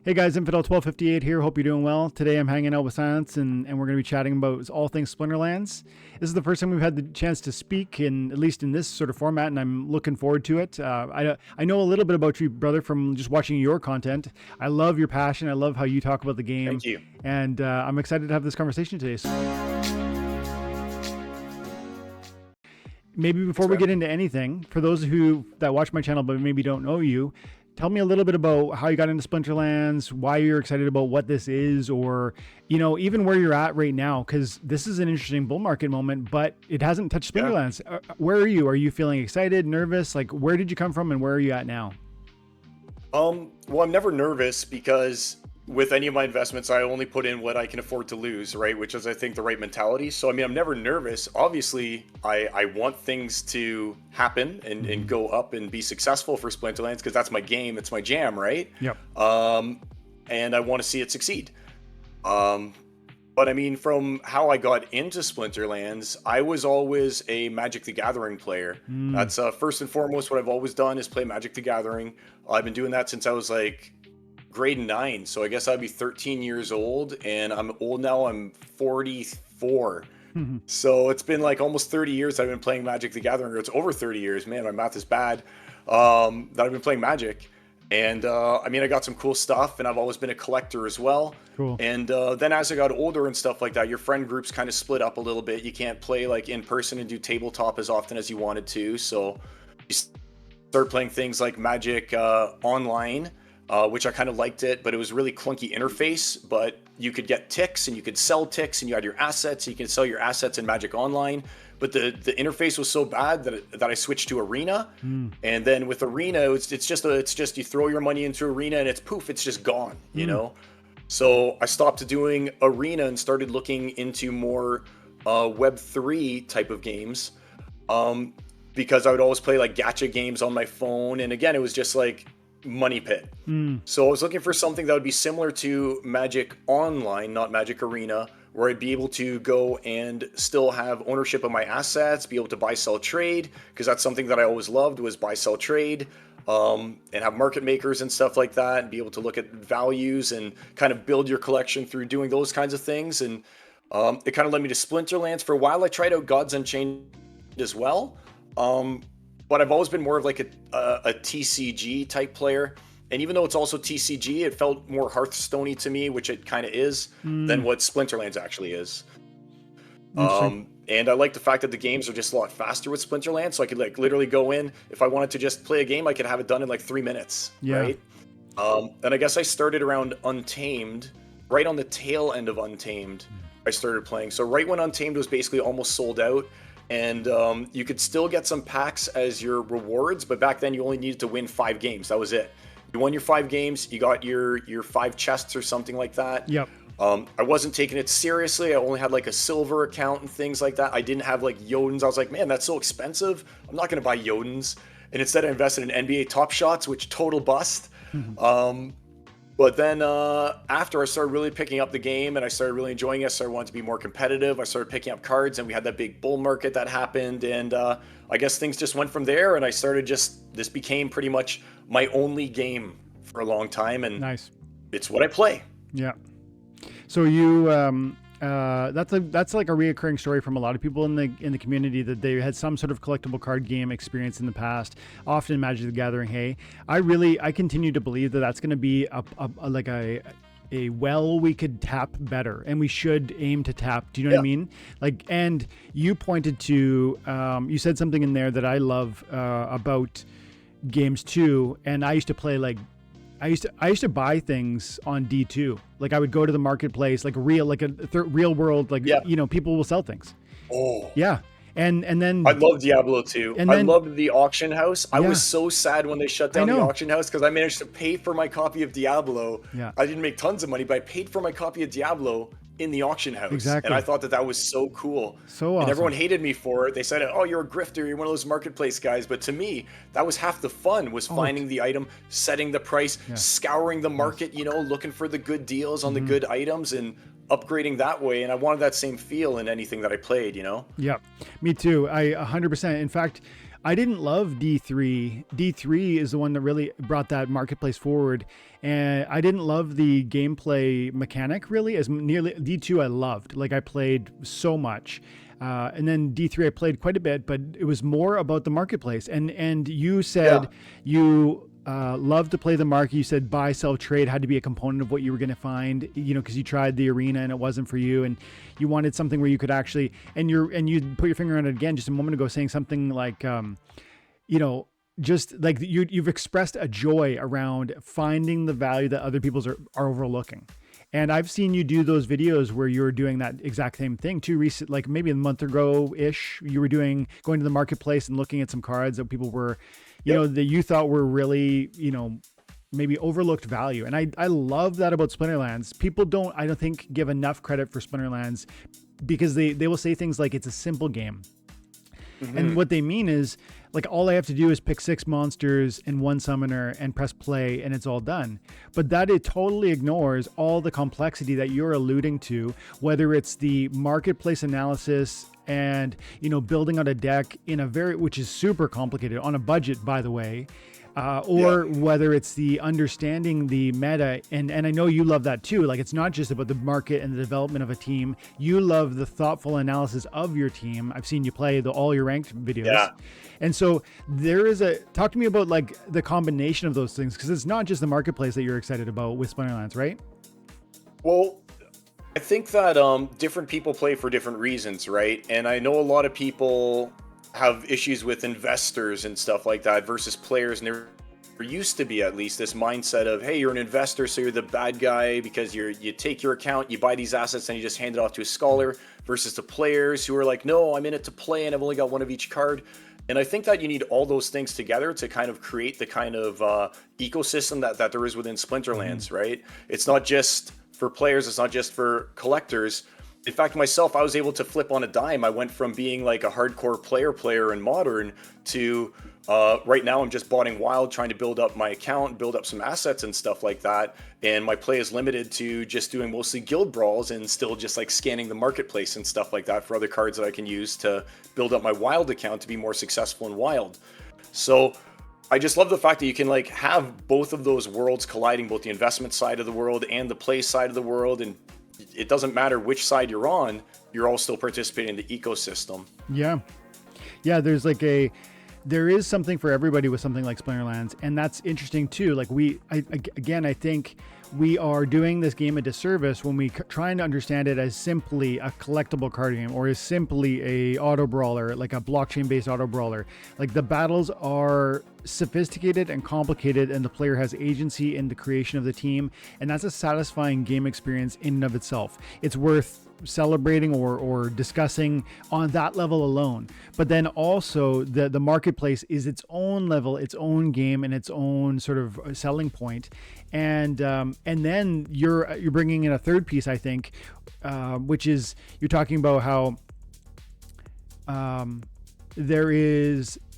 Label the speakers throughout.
Speaker 1: Hey guys, Infidel1258 here. Hope you're doing well. Today I'm hanging out with Psilence and we're going to be chatting about all things Splinterlands. This is the first time we've had the chance to speak, at least in this sort of format, and I'm looking forward to it. I know a little bit about you, brother, from just watching your content. I love your passion. I love how you talk about the game.
Speaker 2: Thank you.
Speaker 1: And I'm excited to have this conversation today. So maybe before we get into anything, for those that watch my channel but maybe don't know you, tell me a little bit about how you got into Splinterlands, why you're excited about what this is, or, even where you're at right now, because this is an interesting bull market moment, but it hasn't touched Splinterlands. Yeah. Where are you? Are you feeling excited, nervous? Like, where did you come from and where are you at now?
Speaker 2: Well, I'm never nervous because with any of my investments, I only put in what I can afford to lose, right? Which is, I think, the right mentality. So, I'm never nervous. Obviously, I want things to happen and go up and be successful for Splinterlands because that's my game. It's my jam, right?
Speaker 1: Yep.
Speaker 2: And I want to see it succeed. But from how I got into Splinterlands, I was always a Magic the Gathering player. That's first and foremost what I've always done is play Magic the Gathering. I've been doing that since I was like grade 9, so I guess I'd be 13 years old, and I'm old now. I'm 44. So it's been like almost 30 years I've been playing Magic the Gathering, or it's over 30 years. Man, my math is bad. That I've been playing Magic. And I got some cool stuff, and I've always been a collector as well.
Speaker 1: Cool.
Speaker 2: And then as I got older and stuff like that, your friend groups kind of split up a little bit. You can't play like in person and do tabletop as often as you wanted to. So you start playing things like Magic online, which I kind of liked it, but it was really clunky interface. But you could get ticks and you could sell ticks, and you had your assets. You can sell your assets in Magic Online. But the interface was so bad that I switched to Arena. And then with Arena, it's just you throw your money into Arena and it's poof, it's just gone, you know? So I stopped doing Arena and started looking into more Web3 type of games, because I would always play like gacha games on my phone. And again, it was just like money pit. So I was looking for something that would be similar to Magic Online, not Magic Arena, where I'd be able to go and still have ownership of my assets, be able to buy, sell, trade, because that's something that I always loved was buy, sell, trade, and have market makers and stuff like that, and be able to look at values and kind of build your collection through doing those kinds of things. And it kind of led me to Splinterlands. For a while, I tried out Gods Unchained as well, but I've always been more of like a TCG type player. And even though it's also TCG, it felt more Hearthstone-y to me, which it kind of is, than what Splinterlands actually is. And I like the fact that the games are just a lot faster with Splinterlands. So I could like literally go in. If I wanted to just play a game, I could have it done in like 3 minutes, right? And I guess I started around Untamed, right on the tail end of Untamed, I started playing. So right when Untamed was basically almost sold out, and you could still get some packs as your rewards, but back then you only needed to win 5 games. That was it. You won your 5 games, you got your 5 chests or something like that.
Speaker 1: Yep.
Speaker 2: I wasn't taking it seriously. I only had like a silver account and things like that. I didn't have like Jotuns. I was like, man, that's so expensive. I'm not going to buy Jotuns. And instead I invested in NBA Top Shots, which total bust. But then after I started really picking up the game and I started really enjoying it, I started wanting to be more competitive. I started picking up cards, and we had that big bull market that happened. And I guess things just went from there. And I started this became pretty much my only game for a long time. And
Speaker 1: nice.
Speaker 2: It's what I play.
Speaker 1: Yeah. So you, that's like a reoccurring story from a lot of people in the community, that they had some sort of collectible card game experience in the past, often Magic the Gathering. Hey, I continue to believe that that's going to be a well we could tap better, and we should aim to tap. Do you know what I mean? Like, and you pointed to, you said something in there that I love about games too, and I used to play like. I used to buy things on D2. Like I would go to the marketplace, like real world, like, people will sell things.
Speaker 2: Oh.
Speaker 1: Yeah. And then
Speaker 2: I love Diablo too. I loved the auction house. I was so sad when they shut down the auction house, because I managed to pay for my copy of Diablo.
Speaker 1: Yeah.
Speaker 2: I didn't make tons of money, but I paid for my copy of Diablo in the auction house.
Speaker 1: Exactly.
Speaker 2: And I thought that was so cool.
Speaker 1: So awesome.
Speaker 2: And everyone hated me for it. They said, oh, you're a grifter. You're one of those marketplace guys. But to me, that was half the fun, was finding the item, setting the price, scouring the market, looking for the good deals on the good items and upgrading that way. And I wanted that same feel in anything that I played,
Speaker 1: Yeah, me too. I 100%. In fact, I didn't love D3. D3 is the one that really brought that marketplace forward. And I didn't love the gameplay mechanic really as nearly. D2 I loved. Like I played so much. And then D3 I played quite a bit, but it was more about the marketplace. And you said you love to play the market. You said buy, sell, trade had to be a component of what you were going to find, you know, because you tried the arena and it wasn't for you, and you wanted something where you could actually, and you put your finger on it again just a moment ago, saying something like, you know, just like you've expressed a joy around finding the value that other people's are overlooking. And I've seen you do those videos where you're doing that exact same thing too. Recent, like maybe a month ago ish, you were going to the marketplace and looking at some cards that people were, you know, that you thought were really, you know, maybe overlooked value. And I love that about Splinterlands. People don't, I don't think, give enough credit for Splinterlands because they will say things like it's a simple game. And what they mean is, like, all I have to do is pick 6 monsters and 1 summoner and press play and it's all done. But that it totally ignores all the complexity that you're alluding to, whether it's the marketplace analysis and, you know, building out a deck in a which is super complicated on a budget, by the way. Or whether it's the understanding the meta, and I know you love that too. Like, it's not just about the market and the development of a team. You love the thoughtful analysis of your team. I've seen you play all your ranked videos. Yeah. And so talk to me about like the combination of those things, because it's not just the marketplace that you're excited about with Splinterlands, right?
Speaker 2: Well, I think that different people play for different reasons, right? And I know a lot of people have issues with investors and stuff like that versus players, and there used to be at least this mindset of, hey, you're an investor, so you're the bad guy because you take your account, you buy these assets, and you just hand it off to a scholar, versus the players who are like, no, I'm in it to play and I've only got one of each card. And I think that you need all those things together to kind of create the kind of ecosystem that there is within Splinterlands, right? It's not just for players, it's not just for collectors. In fact, myself, I was able to flip on a dime. I went from being like a hardcore player in Modern to right now I'm just botting Wild, trying to build up my account, build up some assets and stuff like that. And my play is limited to just doing mostly guild brawls and still just like scanning the marketplace and stuff like that for other cards that I can use to build up my Wild account to be more successful in Wild. So I just love the fact that you can like have both of those worlds colliding, both the investment side of the world and the play side of the world, and it doesn't matter which side you're on, you're all still participating in the ecosystem. Yeah.
Speaker 1: There is something for everybody with something like Splinterlands. And that's interesting too. Like I think we are doing this game a disservice when we trying to understand it as simply a collectible card game or as simply a auto brawler, like a blockchain based auto brawler. Like the battles are sophisticated and complicated, and the player has agency in the creation of the team. And that's a satisfying game experience in and of itself. It's worth celebrating or discussing on that level alone. But then also the marketplace is its own level, its own game, and its own sort of selling point. And then you're bringing in a third piece, I think, which is you're talking about how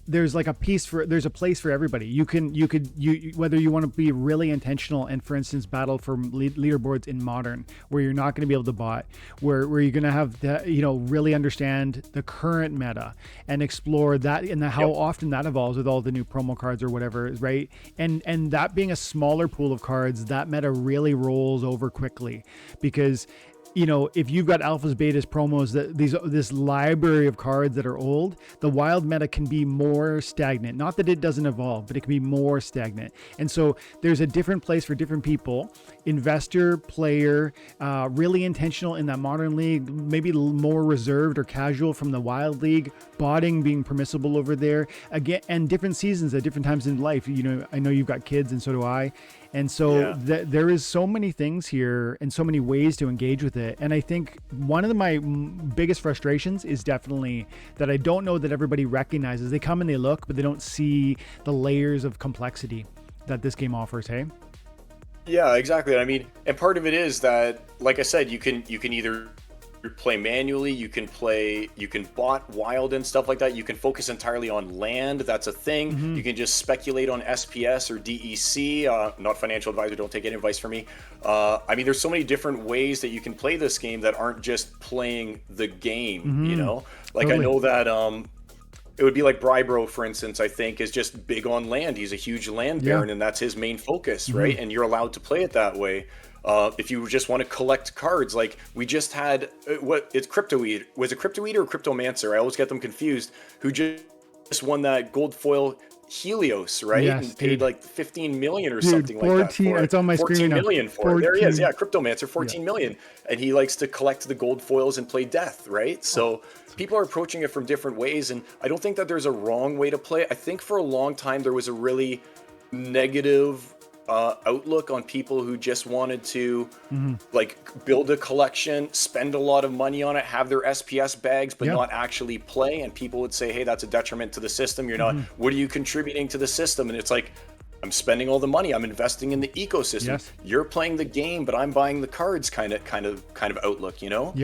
Speaker 1: there's like there's a place for everybody. You whether you want to be really intentional and, for instance, battle for leaderboards in Modern, where you're not going to be able to bot, where you're going to have to, really understand the current meta and explore that and how often that evolves with all the new promo cards or whatever, right? And that being a smaller pool of cards, that meta really rolls over quickly because if you've got alphas, betas, promos, this library of cards that are old, the Wild meta can be more stagnant. Not that it doesn't evolve, but it can be more stagnant. And so there's a different place for different people. Investor, player, really intentional in that Modern League, maybe more reserved or casual from the Wild League, botting being permissible over there. Again, and different seasons at different times in life. I know you've got kids and so do I. And so there is so many things here and so many ways to engage with it. And I think one of my biggest frustrations is definitely that I don't know that everybody recognizes. They come and they look, but they don't see the layers of complexity that this game offers, hey?
Speaker 2: Yeah, exactly. I mean, and part of it is that, like I said, you can either play manually, you can bot Wild and stuff like that. You can focus entirely on land. That's a thing. Mm-hmm. You can just speculate on SPS or DEC. Not financial advisor. Don't take any advice from me. I mean, there's so many different ways that you can play this game that aren't just playing the game. Mm-hmm. Like totally. I know that it would be like Brybro, for instance, I think is just big on land. He's a huge land baron, and that's his main focus, right? And you're allowed to play it that way. If you just want to collect cards, like we just had, it's Crypto Eater. Was it Crypto Eater or Cryptomancer? I always get them confused. Who just won that gold foil Helios, right?
Speaker 1: Yes,
Speaker 2: and paid like 15 million or
Speaker 1: dude,
Speaker 2: something
Speaker 1: 14,
Speaker 2: like that for it.
Speaker 1: it's on my
Speaker 2: 14
Speaker 1: screen now.
Speaker 2: million for it. There he is. Yeah, Cryptomancer, 14 million. And he likes to collect the gold foils and play death, right? So people are approaching it from different ways. And I don't think that there's a wrong way to play it. I think for a long time there was a really negative outlook on people who just wanted to like build a collection, spend a lot of money on it, have their SPS bags, but not actually play. And people would say, hey, that's a detriment to the system. You're not, what are you contributing to the system? And it's like, I'm spending all the money, I'm investing in the ecosystem. You're playing the game, but I'm buying the cards kind of outlook, you know?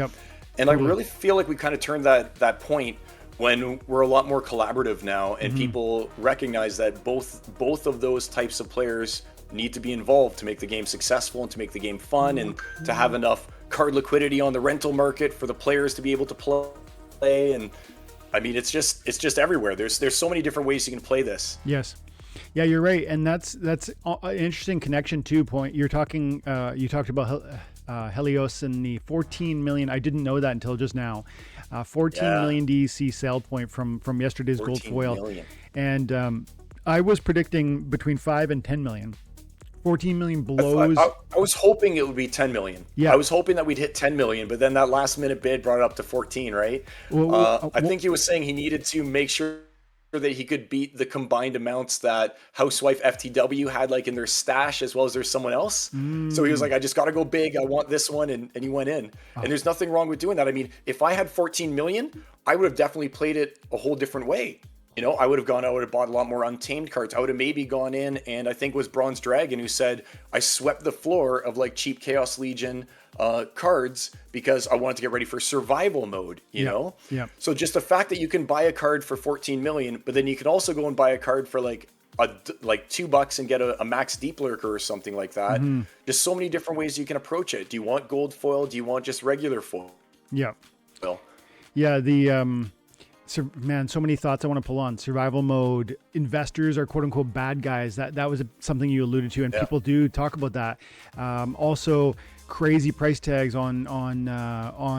Speaker 2: And I really feel like we kind of turned that point when we're a lot more collaborative now, and people recognize that both of those types of players need to be involved to make the game successful and to make the game fun and to have enough card liquidity on the rental market for the players to be able to play. And I mean, it's just everywhere. There's so many different ways you can play this.
Speaker 1: Yes. Yeah, you're right. And that's an interesting connection too. Point you're talking, you talked about Helios and the 14 million. I didn't know that until just now. 14 million DEC sale point from yesterday's gold foil.
Speaker 2: Million.
Speaker 1: And I was predicting between 5 and 10 million. 14 million blows.
Speaker 2: I was hoping it would be 10 million.
Speaker 1: Yeah.
Speaker 2: I was hoping that we'd hit 10 million, but then that last minute bid brought it up to 14, right? I think he was saying he needed to make sure that he could beat the combined amounts that Housewife FTW had like in their stash, as well as there's someone else. So he was like, I just got to go big. I want this one. And he went in. And there's nothing wrong with doing that. I mean, if I had 14 million, I would have definitely played it a whole different way. You know, I would have bought a lot more Untamed cards. I would have maybe gone in, and I think it was Bronze Dragon who said, I swept the floor of like cheap Chaos Legion cards because I wanted to get ready for survival mode, you know? So just the fact that you can buy a card for 14 million, but then you can also go and buy a card for like $2 and get a max deep lurker or something like that. Just so many different ways you can approach it. Do you want gold foil? Do you want just regular foil? Well,
Speaker 1: So, man, so many thoughts I want to pull on. Survival mode, investors are quote unquote bad guys. That was something you alluded to, and people do talk about that. Also, crazy price tags on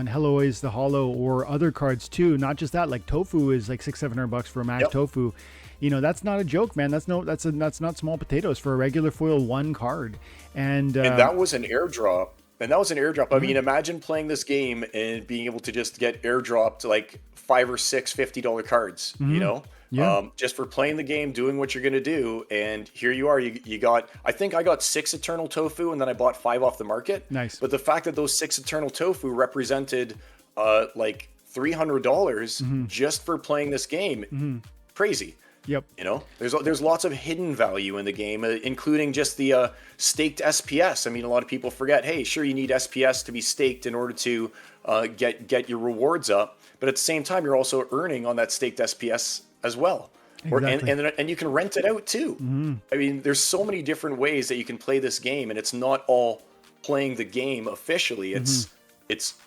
Speaker 1: Heloise the Hollow or other cards too. Not just that, like Tofu is like $600-700 for a max Tofu. You know, that's not a joke, man. That's not small potatoes for a regular foil one card. And
Speaker 2: that was an airdrop. I mean, imagine playing this game and being able to just get airdropped like 5 or 6 $50 cards, you know, just for playing the game, doing what you're going to do. And here you are, you got, I think I got 6 Eternal Tofu and then I bought 5 off the market.
Speaker 1: Nice.
Speaker 2: But the fact that those 6 Eternal Tofu represented like $300 just for playing this game, crazy. You know, there's lots of hidden value in the game, including just the staked SPS. I mean, a lot of people forget, hey, sure, you need SPS to be staked in order to get your rewards up. But at the same time, you're also earning on that staked SPS as well.
Speaker 1: Exactly.
Speaker 2: And you can rent it out too. I mean, there's so many different ways that you can play this game, and it's not all playing the game officially. It's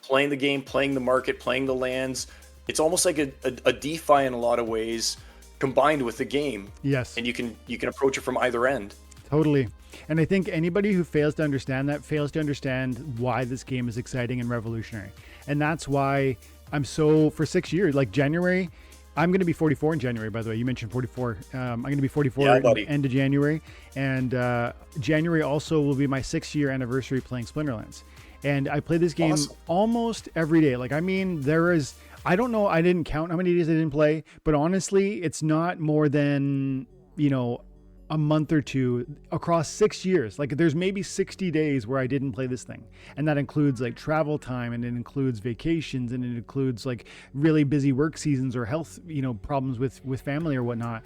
Speaker 2: playing the game, playing the market, playing the lands. It's almost like a DeFi in a lot of ways, combined with the game.
Speaker 1: Yes.
Speaker 2: And you can approach it from either end.
Speaker 1: Totally. And I think anybody who fails to understand that fails to understand why this game is exciting and revolutionary. And that's why I'm so, for 6 years, like January, I'm going to be 44 in January, by the way. You mentioned 44. I'm going to be 44 at the end of January. And January also will be my 6-year anniversary playing Splinterlands. And I play this game almost every day. Like, I mean, I don't know, I didn't count how many days I didn't play, but honestly, it's not more than, you know, a month or two across 6 years. Like there's maybe 60 days where I didn't play this thing. And that includes like travel time, and it includes vacations, and it includes like really busy work seasons or health, you know, problems with family or whatnot.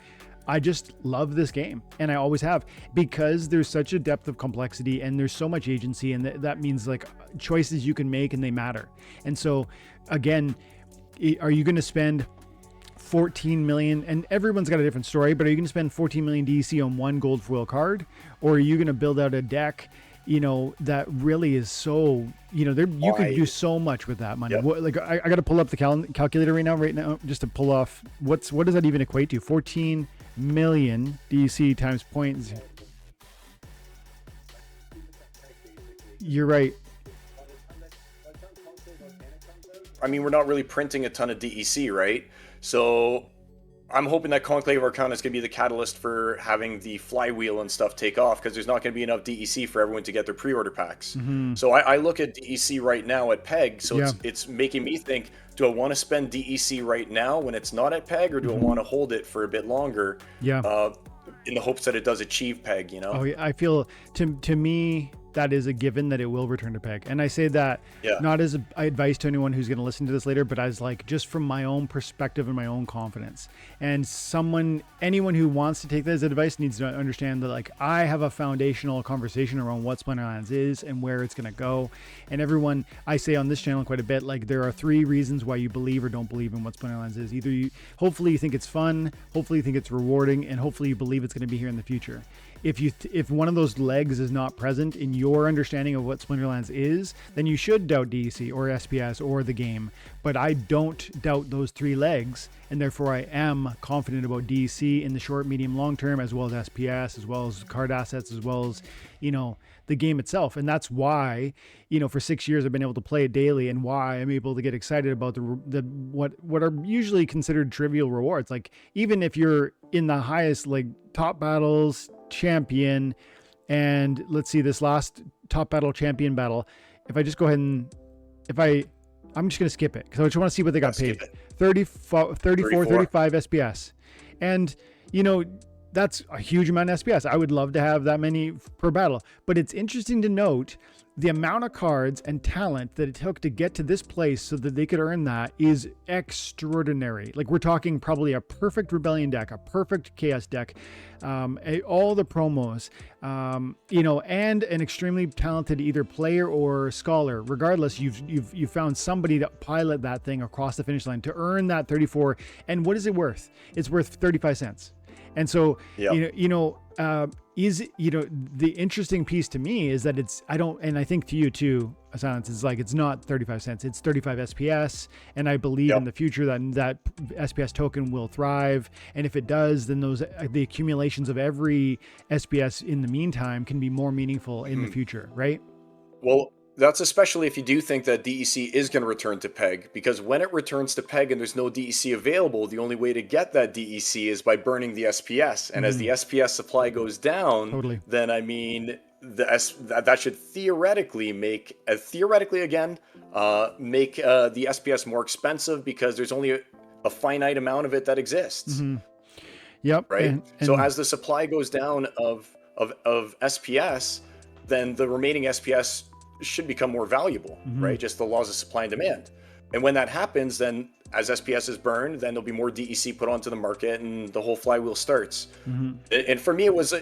Speaker 1: I just love this game, and I always have, because there's such a depth of complexity and there's so much agency, and that means like choices you can make and they matter. And so again, are you going to spend 14 million, and everyone's got a different story, but are you going to spend 14 million DC on one gold foil card, or are you going to build out a deck, that really is so, you could do so much with that money.
Speaker 2: Yep.
Speaker 1: I got to pull up the calculator right now, just to pull off what does that even equate to? 14 million DEC times points. You're right.
Speaker 2: I mean, we're not really printing a ton of DEC, right? So I'm hoping that Conclave Arcana is going to be the catalyst for having the flywheel and stuff take off, because there's not going to be enough DEC for everyone to get their pre-order packs. So I look at DEC right now at PEG, so it's making me think, do I want to spend DEC right now when it's not at PEG, or do I want to hold it for a bit longer in the hopes that it does achieve PEG, Oh,
Speaker 1: yeah, I feel, to me, that is a given that it will return to PEG. And I say that not as advice to anyone who's going to listen to this later, but as just from my own perspective and my own confidence. And anyone who wants to take that as advice needs to understand that I have a foundational conversation around what Splinterlands is and where it's going to go. And everyone, I say on this channel quite a bit, there are 3 reasons why you believe or don't believe in what Splinterlands is. Either hopefully you think it's fun, hopefully you think it's rewarding, and hopefully you believe it's going to be here in the future. If one of those legs is not present in your understanding of what Splinterlands is, then you should doubt DEC or SPS or the game. But I don't doubt those 3 legs, and therefore I am confident about DEC in the short, medium, long term, as well as SPS, as well as card assets, as well as the game itself. And that's why for 6 years I've been able to play it daily, and why I'm able to get excited about the what are usually considered trivial rewards. Even if you're in the highest top battles, champion, and let's see, this last top battle, champion battle, if I just go ahead and I'm just going to skip it because I just want to see what they got paid. 34, 35 SPS. And that's a huge amount of SPS. I would love to have that many per battle, but it's interesting to note the amount of cards and talent that it took to get to this place so that they could earn that is extraordinary. We're talking probably a perfect Rebellion deck, a perfect Chaos deck, all the promos, and an extremely talented either player or scholar. Regardless, you've found somebody to pilot that thing across the finish line to earn that 34. And what is it worth? It's worth 35 cents. And so, the interesting piece to me is that and I think to you too, Psilence, is it's not 35 cents, it's 35 SPS. And I believe in the future that SPS token will thrive. And if it does, then the accumulations of every SPS in the meantime can be more meaningful in the future, right?
Speaker 2: Well, that's especially if you do think that DEC is going to return to PEG, because when it returns to PEG and there's no DEC available, the only way to get that DEC is by burning the SPS. And as the SPS supply goes down, then that should theoretically make the SPS more expensive, because there's only a finite amount of it that exists.
Speaker 1: Yep.
Speaker 2: Right.
Speaker 1: And
Speaker 2: so as the supply goes down of SPS, then the remaining SPS should become more valuable, right? Just the laws of supply and demand. And when that happens, then as SPS is burned, then there'll be more DEC put onto the market, and the whole flywheel starts. And for me, it was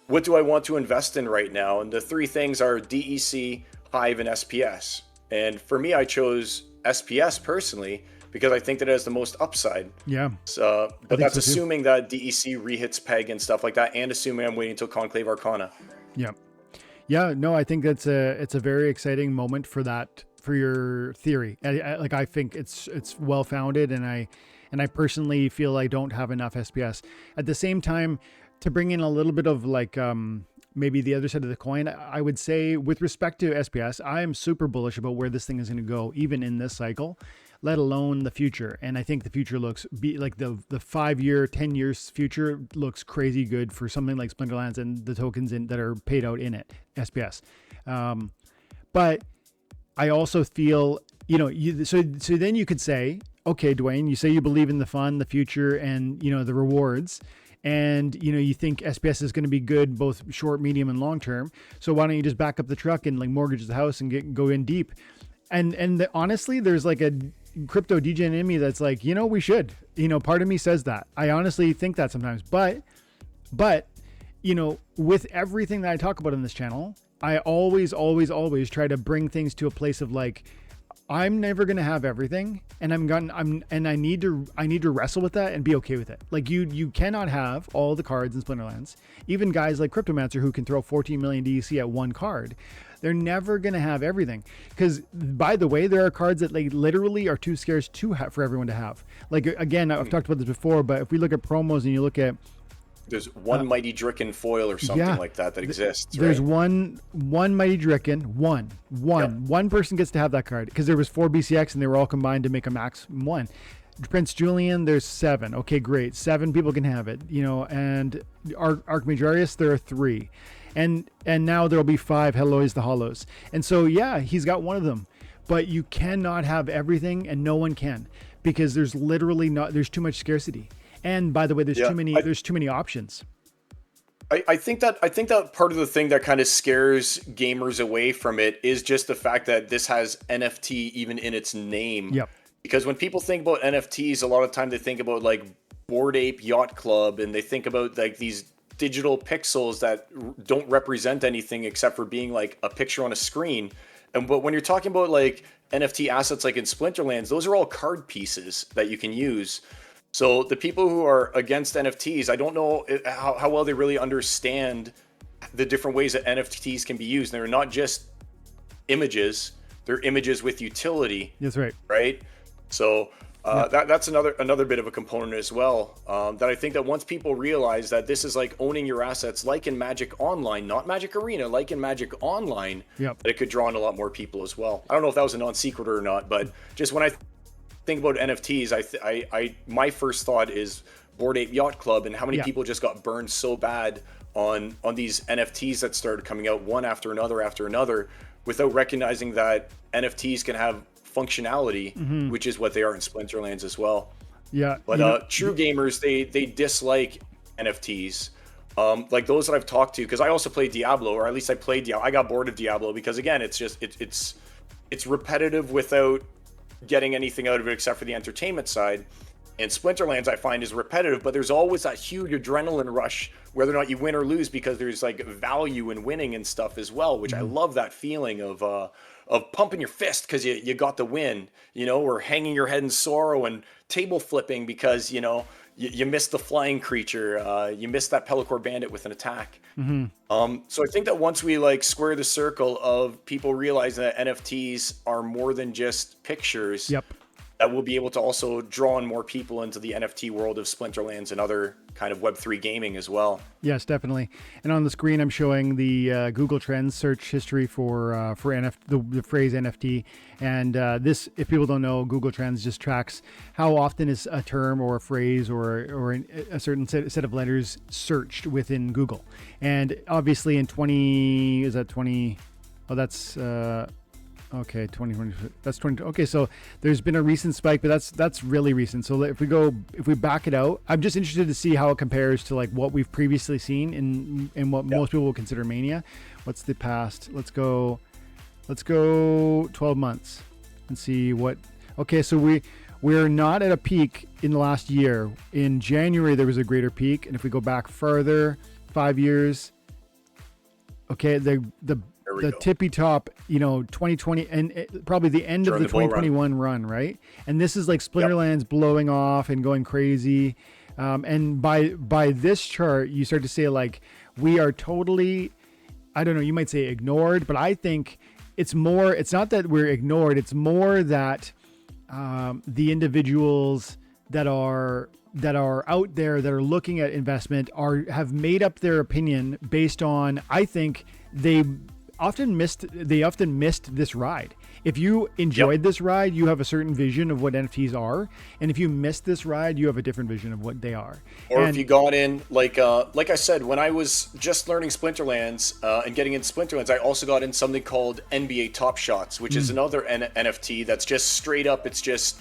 Speaker 2: what do I want to invest in right now? And the 3 things are DEC, Hive, and SPS. And for me, I chose SPS personally because I think that it has the most upside.
Speaker 1: Yeah.
Speaker 2: So, but that's assuming that DEC rehits PEG and stuff like that, and assuming I'm waiting until Conclave Arcana.
Speaker 1: Yeah. Yeah, no, I think it's a very exciting moment for your theory. I think it's well founded, and I personally feel I don't have enough SPS. At the same time, to bring in a little bit of maybe the other side of the coin, I would say with respect to SPS, I am super bullish about where this thing is going to go, even in this cycle, let alone the future. And I think the future looks the 5-year, 10 years future looks crazy good for something like Splinterlands and the tokens that are paid out in it, SPS. But I also feel, so then you could say, okay, Dwayne, you say you believe in the fun, the future, and, the rewards. And, you think SPS is going to be good, both short, medium, and long term. So why don't you just back up the truck and mortgage the house and go in deep? And honestly, there's a crypto degen in me that's we should, part of me says that. I honestly think that sometimes, but, with everything that I talk about on this channel, I always try to bring things to a place of I'm never gonna have everything, and I need to wrestle with that and be okay with it. Like you cannot have all the cards in Splinterlands. Even guys like Cryptomancer who can throw 14 million DEC at one card, they're never gonna have everything. Because by the way, there are cards that like literally are too scarce for everyone to have. Like again, I've talked about this before, but if we look at promos and you look at
Speaker 2: there's one Mighty Dricken foil or something like that exists.
Speaker 1: There's
Speaker 2: right?
Speaker 1: one Mighty Dricken, one person gets to have that card because there was 4 BCX and they were all combined to make a max 1. Prince Julian, there's 7. Okay, great, 7 people can have it, you know. And Archmage Arius, there are 3, and now there'll be 5 Helois the Hollows. And so yeah, he's got one of them, but you cannot have everything, and no one can, because there's literally there's too much scarcity. And by the way, there's too many options.
Speaker 2: I think that part of the thing that kind of scares gamers away from it is just the fact that this has NFT even in its name.
Speaker 1: Yep.
Speaker 2: Because when people think about NFTs, a lot of time they think about like Bored Ape Yacht Club, and they think about like these digital pixels that don't represent anything except for being like a picture on a screen. But when you're talking about like NFT assets like in Splinterlands, those are all card pieces that you can use. So the people who are against NFTs, I don't know how well they really understand the different ways that NFTs can be used. They're not just images; they're images with utility.
Speaker 1: That's right.
Speaker 2: Right. So that's another bit of a component as well. That I think that once people realize that this is like owning your assets, like in Magic Online, not Magic Arena, like in Magic Online, that it could draw in a lot more people as well. I don't know if that was a non sequitur or not, but just when I think about NFTs, I my first thought is Bored Ape Yacht Club and how many people just got burned so bad on these NFTs that started coming out one after another without recognizing that NFTs can have functionality, which is what they are in Splinterlands as well.
Speaker 1: Yeah.
Speaker 2: But true gamers, they dislike NFTs. Like those that I've talked to, because I also played Diablo, or at least I played Diablo. I got bored of Diablo because again, it's just it's repetitive without getting anything out of it except for the entertainment side. And Splinterlands I find is repetitive, but there's always that huge adrenaline rush whether or not you win or lose, because there's like value in winning and stuff as well, which I love that feeling of pumping your fist because you got the win, you know, or hanging your head in sorrow and table flipping because, you know, you missed the flying creature, you missed that Pellicor bandit with an attack. So I think that once we like square the circle of people realizing that NFTs are more than just pictures, that we'll be able to also draw in more people into the NFT world of Splinterlands and other kind of Web3 gaming as well.
Speaker 1: Yes, definitely. And on the screen, I'm showing the Google Trends search history for the phrase NFT. And this, if people don't know, Google Trends just tracks how often is a term or a phrase or a certain set of letters searched within Google. And obviously in 20, is that 20? Oh, that's... Okay, 2020. That's 20. Okay, so there's been a recent spike, but that's really recent. So if we back it out, I'm just interested to see how it compares to like what we've previously seen in what most people will consider mania. What's the past? Let's go 12 months and see what. Okay, so we're not at a peak in the last year. In January there was a greater peak, and if we go back further, 5 years. Okay, the tippy top, you know, 2020 and probably the end of the 2021 run, right? And this is like Splinterlands blowing off and going crazy. And by this chart, you start to say like, we are totally, I don't know, you might say ignored, but I think it's not that we're ignored. It's more that the individuals that are out there that are looking at investment have made up their opinion based on, I think they often missed this ride. If you enjoyed this ride, you have a certain vision of what NFTs are, and if you missed this ride, you have a different vision of what they are.
Speaker 2: Or if you got in, like I said, when I was just learning Splinterlands and getting into Splinterlands, I also got in something called NBA Top Shots, which is another NFT that's just straight up. It's just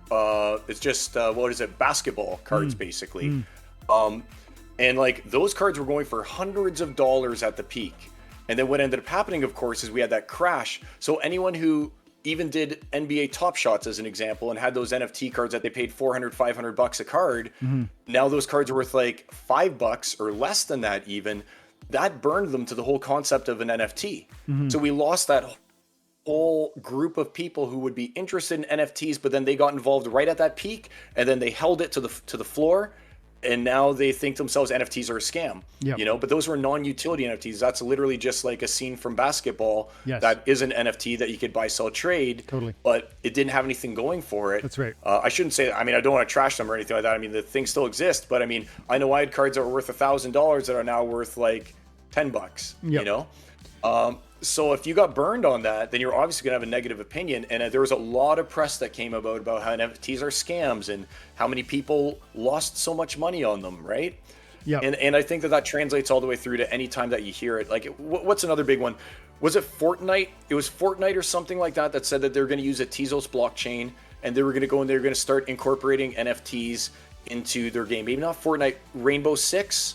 Speaker 2: what is it? Basketball cards, basically. And like those cards were going for hundreds of dollars at the peak. And then what ended up happening, of course, is we had that crash. So anyone who even did NBA Top Shots as an example and had those NFT cards that they paid $400-$500 a card, now those cards are worth like $5 or less than that even. That burned them to the whole concept of an NFT. So we lost that whole group of people who would be interested in NFTs, but then they got involved right at that peak, and then they held it to the floor, and now they think themselves NFTs are a scam.
Speaker 1: Yep.
Speaker 2: But those were non-utility NFTs. That's literally just like a scene from basketball.
Speaker 1: Yes.
Speaker 2: That is an NFT that you could buy, sell, trade.
Speaker 1: Totally.
Speaker 2: But it didn't have anything going for it.
Speaker 1: That's right.
Speaker 2: I shouldn't say that. I mean, I don't want to trash them or anything like that. I mean, the things still exist, but I mean, I know I had cards that were worth $1,000 that are now worth like $10.
Speaker 1: Yep.
Speaker 2: So if you got burned on that, then you're obviously gonna have a negative opinion. And there was a lot of press that came about how NFTs are scams and how many people lost so much money on them, right?
Speaker 1: Yeah.
Speaker 2: And I think that translates all the way through to any time that you hear it. Like, what's another big one? Was it Fortnite? It was Fortnite or something like that that said that they're going to use a Tezos blockchain and they were going to go and they're going to start incorporating NFTs into their game. Maybe not Fortnite, Rainbow Six.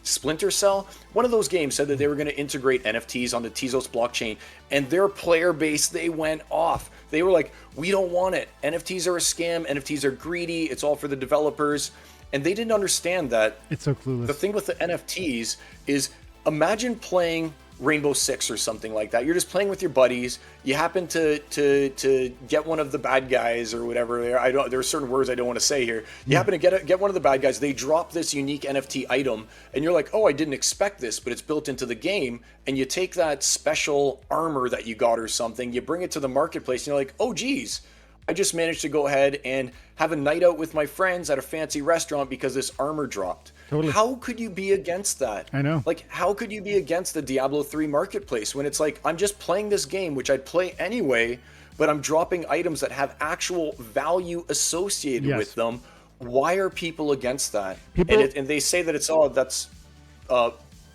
Speaker 2: Splinter Cell, one of those games said that they were going to integrate NFTs on the Tezos blockchain, and their player base, they went off. They were like, we don't want it. NFTs are a scam. NFTs are greedy. It's all for the developers. And they didn't understand that.
Speaker 1: It's so clueless.
Speaker 2: The thing with the NFTs is, imagine playing Rainbow Six or something like that. You're just playing with your buddies. You happen to get one of the bad guys or whatever. There are certain words I don't want to say here. You happen to get one of the bad guys. They drop this unique NFT item, and you're like, oh, I didn't expect this, but it's built into the game. And you take that special armor that you got or something, you bring it to the marketplace, and you're like, oh, geez, I just managed to go ahead and have a night out with my friends at a fancy restaurant because this armor dropped.
Speaker 1: Totally.
Speaker 2: How could you be against that?
Speaker 1: I know.
Speaker 2: Like, how could you be against the Diablo 3 marketplace when it's like, I'm just playing this game, which I'd play anyway, but I'm dropping items that have actual value associated with them. Why are people against that? And they say that that's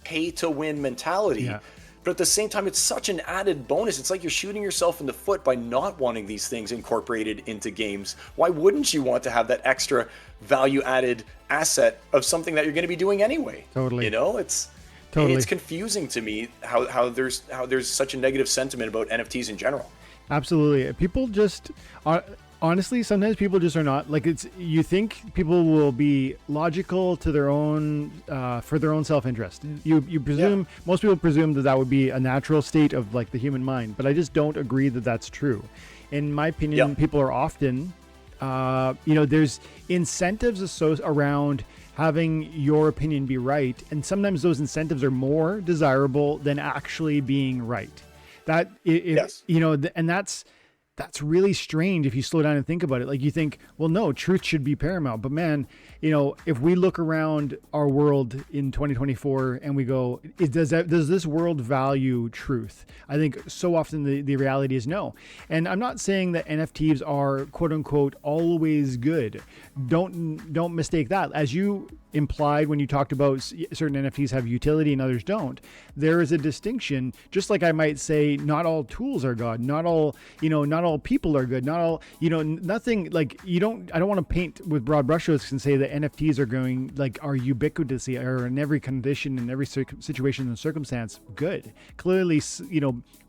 Speaker 2: pay to win mentality. Yeah. But at the same time, it's such an added bonus. It's like you're shooting yourself in the foot by not wanting these things incorporated into games. Why wouldn't you want to have that extra value-added asset of something that you're going to be doing anyway?
Speaker 1: Totally.
Speaker 2: It's confusing to me how there's such a negative sentiment about NFTs in general.
Speaker 1: Absolutely. People just are. Honestly, sometimes people just are not like you think people will be logical to their own for their own self-interest. You presume most people presume that would be a natural state of like the human mind, but I just don't agree that that's true. In my opinion, people are often, there's incentives around having your opinion be right, and sometimes those incentives are more desirable than actually being right. And that's really strange if you slow down and think about it. Like you think, well, no, truth should be paramount. But man, if we look around our world in 2024 and we go, does this world value truth? I think so often the reality is no. And I'm not saying that NFTs are quote unquote always good. Don't mistake that. As you implied when you talked about certain NFTs have utility and others don't, there is a distinction. Just like I might say, not all tools are God, not all people are good, not all, nothing like I don't want to paint with broad brushstrokes and say that NFTs are ubiquitously or in every condition, in every situation and circumstance, good. Clearly,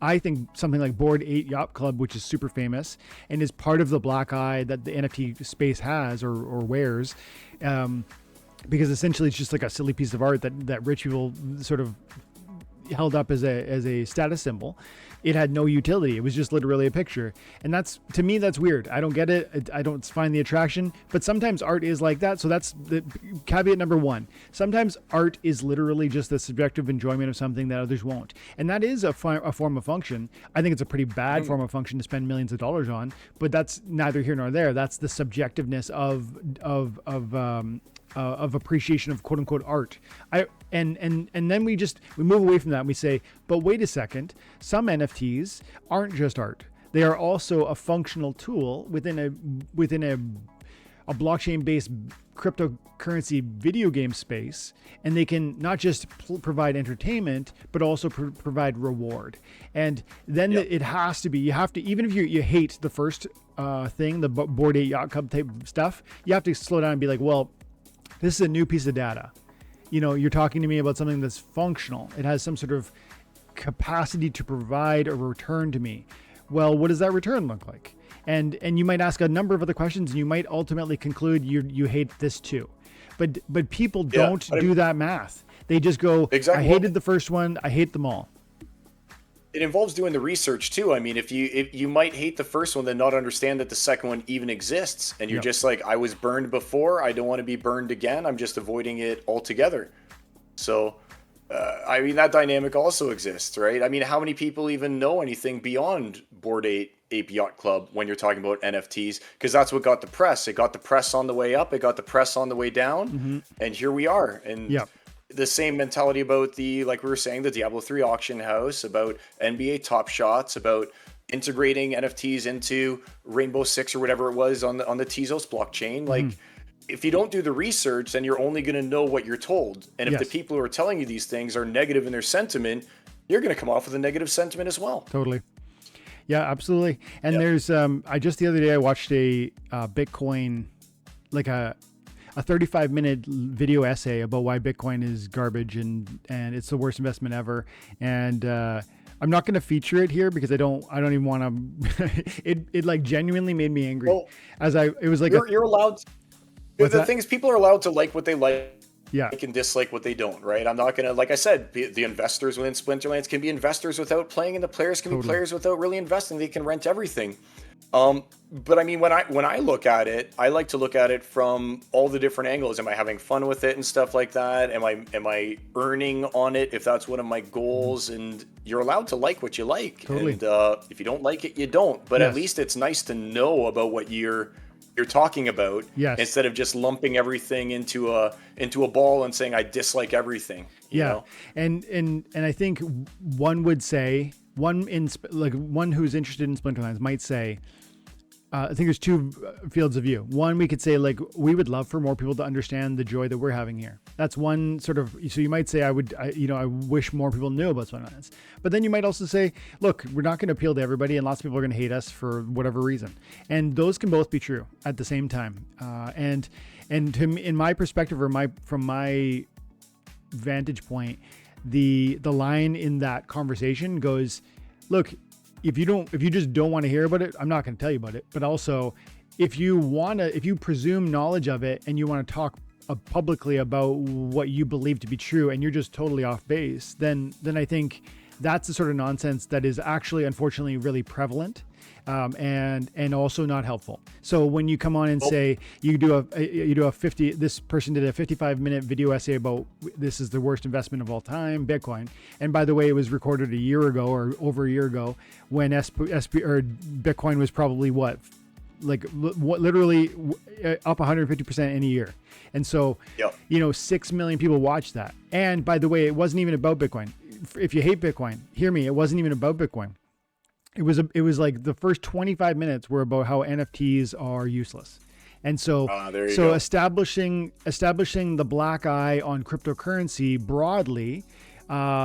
Speaker 1: I think something like Bored Ape Yacht Club, which is super famous and is part of the black eye that the NFT space has or wears, because essentially it's just like a silly piece of art that rich people sort of held up as a status symbol. It had no utility. It was just literally a picture. And to me, that's weird. I don't get it. I don't find the attraction, but sometimes art is like that. So that's the caveat number one. Sometimes art is literally just the subjective enjoyment of something that others won't. And that is a form of function. I think it's a pretty bad form of function to spend millions of dollars on, but that's neither here nor there. That's the subjectiveness of appreciation of quote unquote art. And then we move away from that and we say, but wait a second, some NFTs aren't just art. They are also a functional tool within a blockchain-based cryptocurrency video game space, and they can not just provide entertainment, but also provide reward. And then it has to be, you have to, even if you hate the first thing, the Bored Ape Yacht Club type stuff, you have to slow down and be like, well, this is a new piece of data. You're talking to me about something that's functional. It has some sort of capacity to provide a return to me. Well, what does that return look like? And you might ask a number of other questions, and you might ultimately conclude you hate this too. But people don't do that math. They just go, exactly. I hated the first one. I hate them all.
Speaker 2: it involves doing the research too. I mean, if you might hate the first one, then not understand that the second one even exists, and you're
Speaker 1: Yep.
Speaker 2: just like, I was burned before, I don't want to be burned again. I'm just avoiding it altogether. So, I mean, that dynamic also exists, right? I mean, how many people even know anything beyond Ape Yacht Club when you're talking about NFTs? Because that's what got the press. It got the press on the way up, it got the press on the way down,
Speaker 1: Mm-hmm.
Speaker 2: and here we are. And
Speaker 1: Yep.
Speaker 2: the same mentality about like we were saying, the Diablo 3 auction house, about NBA Top Shots, about integrating NFTs into Rainbow Six or whatever it was on the Tezos blockchain. Like, if you don't do the research, then you're only going to know what you're told. And if the
Speaker 1: Yes.
Speaker 2: people who are telling you these things are negative in their sentiment, you're going to come off with a negative sentiment as well.
Speaker 1: Totally. Yeah, absolutely. And
Speaker 2: Yep.
Speaker 1: there's I just the other day I watched a Bitcoin, like a 35-minute video essay about why Bitcoin is garbage and it's the worst investment ever. And I'm not going to feature it here because I don't even want to. It like genuinely made me angry.
Speaker 2: Well,
Speaker 1: It was like
Speaker 2: you're allowed.
Speaker 1: What's
Speaker 2: The
Speaker 1: that?
Speaker 2: thing is, people are allowed to like what they like.
Speaker 1: Yeah.
Speaker 2: Can dislike what they don't, right? I'm not gonna, like I said, the investors within Splinterlands can be investors without playing, and the players can be players without really investing. They can rent everything. But I mean, when I look at it, I like to look at it from all the different angles. Am I having fun with it and stuff like that? Am I earning on it if that's one of my goals? And you're allowed to like what you like.
Speaker 1: Totally.
Speaker 2: And if you don't like it, you don't. But
Speaker 1: Yes.
Speaker 2: at least it's nice to know about what you're talking about,
Speaker 1: Yes.
Speaker 2: instead of just lumping everything into a ball and saying I dislike everything. You know?
Speaker 1: And I think one would say one who's interested in Splinterlands might say, I think there's two fields of view. One, we could say like we would love for more people to understand the joy that we're having here. That's one sort of. So you might say I wish more people knew about Splinterlands. But then you might also say, look, we're not going to appeal to everybody, and lots of people are going to hate us for whatever reason. And those can both be true at the same time. And in my perspective, or from my vantage point, the line in that conversation goes, look, if you just don't want to hear about it, I'm not going to tell you about it. But also, if you presume knowledge of it and you want to talk publicly about what you believe to be true, and you're just totally off base, then I think that's the sort of nonsense that is actually, unfortunately, really prevalent. And also not helpful. So when you come on and say this person did a 55-minute video essay about this is the worst investment of all time, Bitcoin. And by the way, it was recorded a year ago or over a year ago when Bitcoin was probably literally up 150% in a year. And so, 6 million people watched that. And by the way, it wasn't even about Bitcoin. If you hate Bitcoin, hear me, it wasn't even about Bitcoin. It was like the first 25 minutes were about how NFTs are useless. And so, establishing the black eye on cryptocurrency broadly,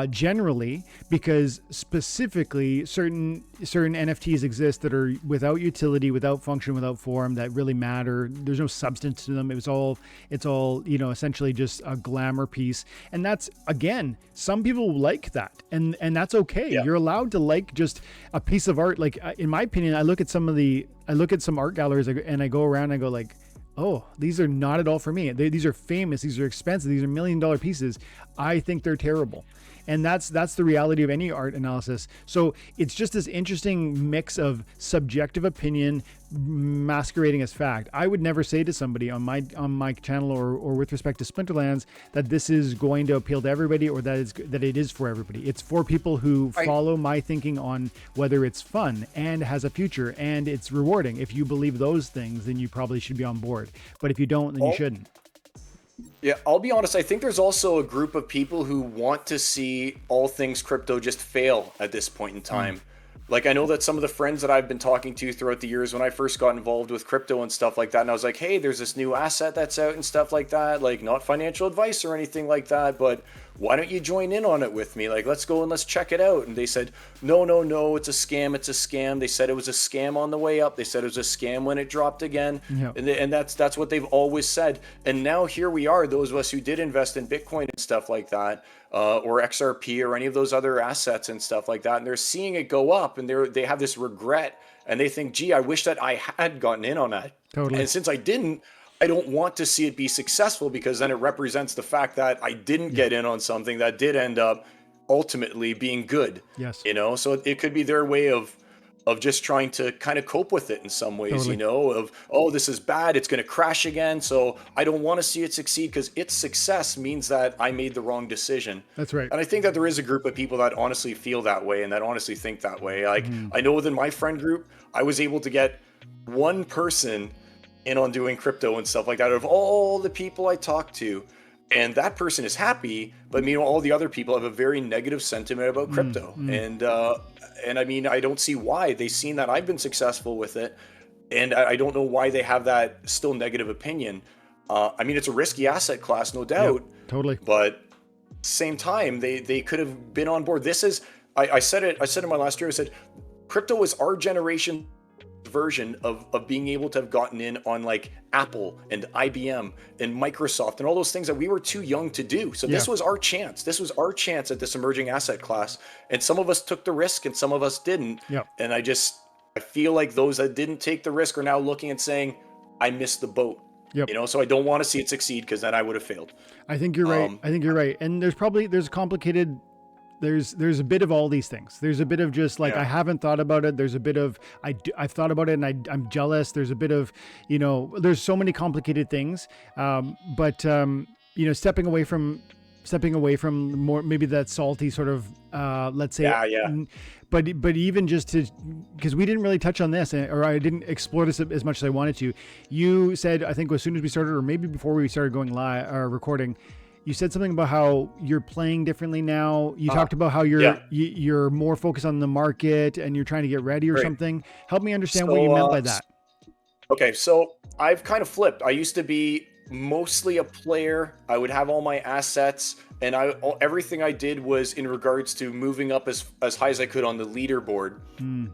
Speaker 1: generally, because specifically certain NFTs exist that are without utility, without function, without form, that really matter. There's no substance to them. It's all essentially just a glamour piece. And that's, again, some people like that, and that's okay. Yeah. You're allowed to like just a piece of art. Like, in my opinion, I look at some art galleries and I go around and I go like, oh, these are not at all for me. These are famous. These are expensive. These are $1 million pieces. I think they're terrible. And that's the reality of any art analysis. So it's just this interesting mix of subjective opinion masquerading as fact. I would never say to somebody on my channel or with respect to Splinterlands that this is going to appeal to everybody, or that it is for everybody. It's for people who follow my thinking on whether it's fun and has a future and it's rewarding. If you believe those things, then you probably should be on board. But if you don't, then you shouldn't.
Speaker 2: Yeah, I'll be honest. I think there's also a group of people who want to see all things crypto just fail at this point in time. Like, I know that some of the friends that I've been talking to throughout the years when I first got involved with crypto and stuff like that, and I was like, hey, there's this new asset that's out and stuff like that, like, not financial advice or anything like that, but why don't you join in on it with me? Like, let's go and let's check it out. And they said, no, it's a scam. They said it was a scam on the way up. They said it was a scam when it dropped again. Yep. And that's what they've always said. And now here we are, those of us who did invest in Bitcoin and stuff like that, or XRP or any of those other assets and stuff like that, and they're seeing it go up, and they have this regret, and they think, gee, I wish that I had gotten in on that.
Speaker 1: Totally.
Speaker 2: And since I didn't, I don't want to see it be successful, because then it represents the fact that I didn't get in on something that did end up ultimately being good.
Speaker 1: Yes.
Speaker 2: So it could be their way of just trying to kind of cope with it in some ways,
Speaker 1: Totally.
Speaker 2: of, oh, this is bad, it's going to crash again, so I don't want to see it succeed because its success means that I made the wrong decision.
Speaker 1: That's right.
Speaker 2: And I think that there is a group of people that honestly feel that way and that honestly think that way. Like, I know within my friend group, I was able to get one person in on doing crypto and stuff like that out of all the people I talked to. And that person is happy, but meanwhile, all the other people have a very negative sentiment about crypto. And I mean, I don't see why. They've seen that I've been successful with it, and I don't know why they have that still negative opinion. I mean, it's a risky asset class, no doubt.
Speaker 1: Yep, totally.
Speaker 2: But same time, they could have been on board. This is, I said in my last year, I said, crypto is our generation version of being able to have gotten in on like Apple and IBM and Microsoft and all those things that we were too young to do. So this was our chance. This was our chance at this emerging asset class. And some of us took the risk and some of us didn't.
Speaker 1: Yep.
Speaker 2: And I feel like those that didn't take the risk are now looking and saying, I missed the boat.
Speaker 1: Yep.
Speaker 2: So I don't want to see it succeed because then I would have failed.
Speaker 1: I think you're right. I think you're right. And there's a bit of all these things. There's a bit of just like, I haven't thought about it. There's a bit of, I've thought about it and I'm jealous. There's a bit of, there's so many complicated things. But stepping away from more, maybe that salty sort of, let's say, but even just because we didn't really touch on this, or I didn't explore this as much as I wanted to. You said, I think as soon as we started, or maybe before we started going live or recording, you said something about how you're playing differently now. You talked about how you're more focused on the market and you're trying to get ready or something. Help me understand what you meant by that.
Speaker 2: Okay, so I've kind of flipped. I used to be mostly a player. I would have all my assets, and everything I did was in regards to moving up as high as I could on the leaderboard.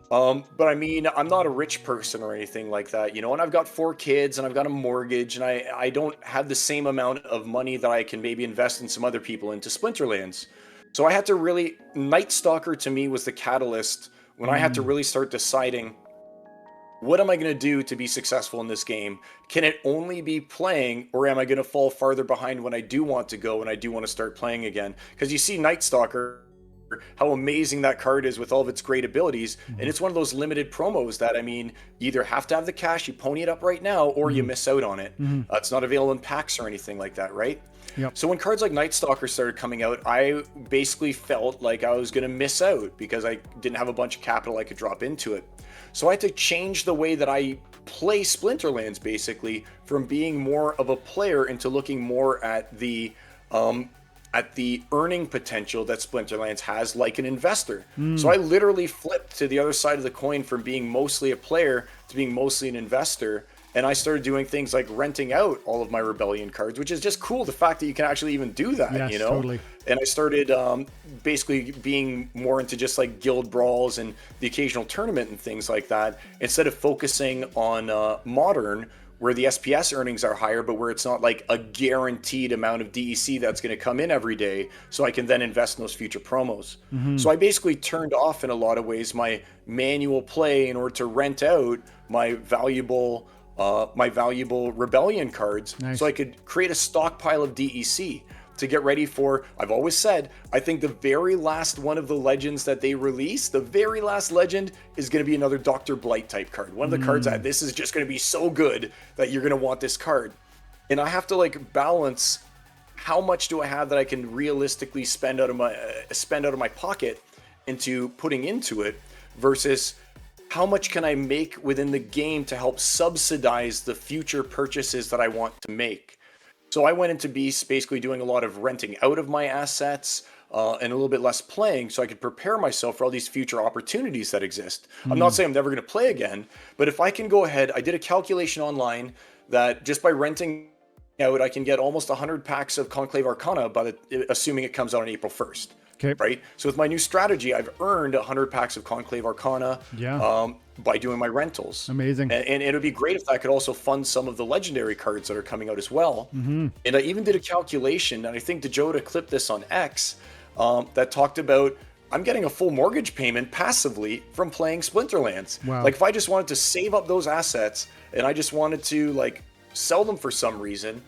Speaker 2: But I mean, I'm not a rich person or anything like that, and I've got 4 kids and I've got a mortgage, and I don't have the same amount of money that I can maybe invest in some other people into Splinterlands. So I had to really, Night Stalker to me was the catalyst when I had to really start deciding, what am I going to do to be successful in this game? Can it only be playing, or am I going to fall farther behind when I do want to go and I do want to start playing again? Because you see Night Stalker, how amazing that card is with all of its great abilities. And it's one of those limited promos that, I mean, you either have to have the cash, you pony it up right now, or you miss out on it. It's not available in packs or anything like that, right?
Speaker 1: Yep.
Speaker 2: So when cards like Night Stalker started coming out, I basically felt like I was going to miss out because I didn't have a bunch of capital I could drop into it. So I had to change the way that I play Splinterlands, basically, from being more of a player into looking more at the earning potential that Splinterlands has, like an investor. So I literally flipped to the other side of the coin from being mostly a player to being mostly an investor. And I started doing things like renting out all of my Rebellion cards, which is just cool. The fact that you can actually even do that,
Speaker 1: Yes, totally.
Speaker 2: And I started basically being more into just like guild brawls and the occasional tournament and things like that, instead of focusing on modern, where the SPS earnings are higher, but where it's not like a guaranteed amount of DEC that's going to come in every day, so I can then invest in those future promos. So I basically turned off, in a lot of ways, my manual play in order to rent out my valuable Rebellion cards.
Speaker 1: Nice.
Speaker 2: So I could create a stockpile of DEC to get ready for, I've always said, I think the very last one of the legends that they release, the very last legend, is going to be another Dr. Blight type card. One of the cards that this is just going to be so good that you're going to want this card. And I have to like balance, how much do I have that I can realistically spend out of my pocket into putting into it, versus how much can I make within the game to help subsidize the future purchases that I want to make. So I went into basically doing a lot of renting out of my assets and a little bit less playing, so I could prepare myself for all these future opportunities that exist. I'm not saying I'm never going to play again, but if I can go ahead, I did a calculation online that just by renting out, I can get almost 100 packs of Conclave Arcana, assuming it comes out on April 1st.
Speaker 1: Okay.
Speaker 2: Right. So with my new strategy, I've earned 100 packs of Conclave Arcana by doing my rentals.
Speaker 1: Amazing.
Speaker 2: And it would be great if that could also fund some of the legendary cards that are coming out as well. And I even did a calculation, and I think Dejota clipped this on X, that talked about, I'm getting a full mortgage payment passively from playing Splinterlands.
Speaker 1: Wow.
Speaker 2: Like if I just wanted to save up those assets and I just wanted to like sell them for some reason,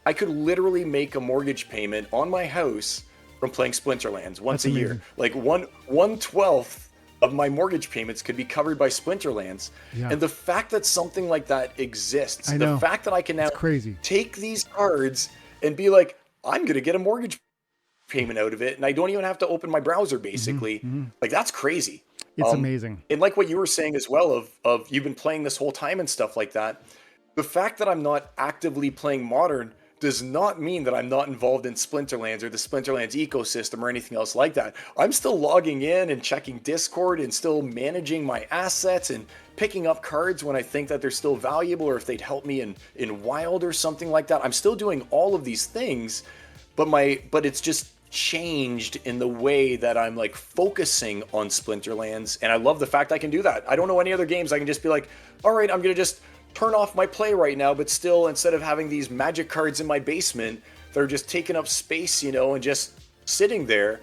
Speaker 2: I could literally make a mortgage payment on my house from playing Splinterlands once
Speaker 1: That's
Speaker 2: a year.
Speaker 1: amazing.
Speaker 2: Like 1/12 of my mortgage payments could be covered by Splinterlands.
Speaker 1: Yeah.
Speaker 2: And the fact that something like that exists,
Speaker 1: I know.
Speaker 2: the fact that I can now
Speaker 1: It's crazy.
Speaker 2: take these cards and be like, I'm gonna get a mortgage payment out of it, and I don't even have to open my browser basically. Like, that's crazy.
Speaker 1: It's amazing.
Speaker 2: And like what you were saying as well, of you've been playing this whole time and stuff like that. The fact that I'm not actively playing Modern does not mean that I'm not involved in Splinterlands or the Splinterlands ecosystem or anything else like that. I'm still logging in and checking Discord and still managing my assets and picking up cards when I think that they're still valuable or if they'd help me in Wild or something like that. I'm still doing all of these things, but it's just changed in the way that I'm like focusing on Splinterlands, and I love the fact I can do that. I don't know any other games I can just be like, all right, I'm gonna just turn off my play right now, but still, instead of having these magic cards in my basement that are just taking up space, and just sitting there,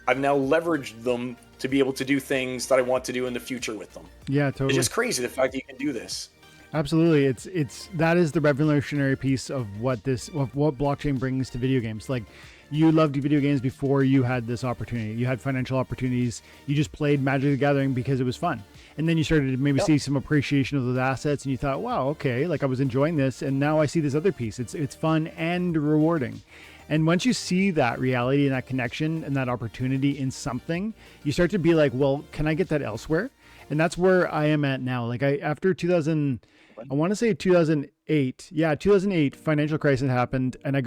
Speaker 2: I've now leveraged them to be able to do things that I want to do in the future with them.
Speaker 1: Yeah, totally.
Speaker 2: It's just crazy the fact that you can do this.
Speaker 1: Absolutely. It's that is the revolutionary piece of what blockchain brings to video games. Like, you loved video games before you had this opportunity. You had financial opportunities. You just played Magic the Gathering because it was fun. And then you started to maybe see some appreciation of those assets, and you thought, wow, okay, like I was enjoying this, and now I see this other piece. It's fun and rewarding. And once you see that reality and that connection and that opportunity in something, you start to be like, well, can I get that elsewhere? And that's where I am at now. Like, after 2008 financial crisis happened, and I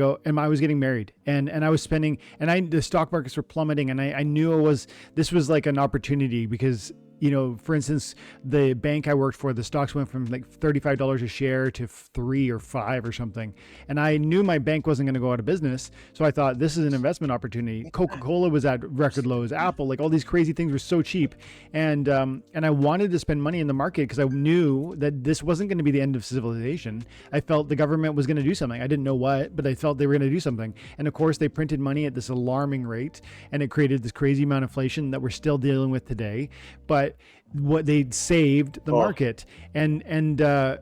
Speaker 1: was getting married, and I was spending, and the stock markets were plummeting, and I knew this was like an opportunity because, for instance, the bank I worked for, the stocks went from like $35 a share to $3 or $5 or something. And I knew my bank wasn't going to go out of business. So I thought, this is an investment opportunity. Coca-Cola was at record lows, Apple, like all these crazy things were so cheap. And I wanted to spend money in the market because I knew that this wasn't going to be the end of civilization. I felt the government was going to do something. I didn't know what, but I felt they were going to do something. And of course, they printed money at this alarming rate, and it created this crazy amount of inflation that we're still dealing with today. But what they saved the market, and I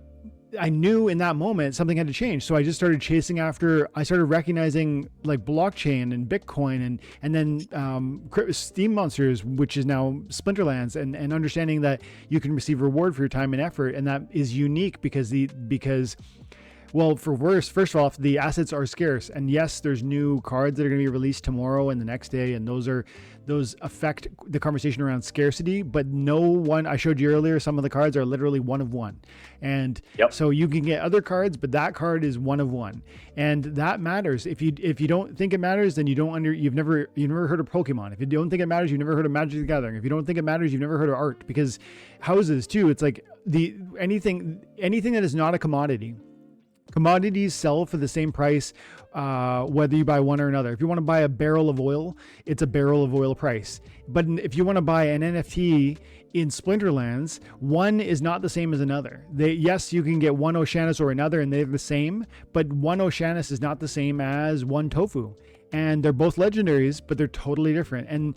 Speaker 1: knew in that moment something had to change. So I just started chasing after. I started recognizing like blockchain and Bitcoin, and then Steam Monsters, which is now Splinterlands, and understanding that you can receive reward for your time and effort, and that is unique because well, first off, the assets are scarce, and yes, there's new cards that are going to be released tomorrow and the next day, and those affect the conversation around scarcity. But I showed you earlier, some of the cards are literally one of one, and so you can get other cards, but that card is one of one, and that matters. If you don't think it matters, then you've never heard of Pokemon. If you don't think it matters, you've never heard of Magic the Gathering. If you don't think it matters, you've never heard of art, because houses too. It's like anything that is not a commodity. Commodities sell for the same price, whether you buy one or another. If you want to buy a barrel of oil, it's a barrel of oil price. But if you want to buy an NFT in Splinterlands, one is not the same as another. Yes, you can get one Oceanus or another, and they're the same, but one Oceanus is not the same as one Tofu. And they're both legendaries, but they're totally different. And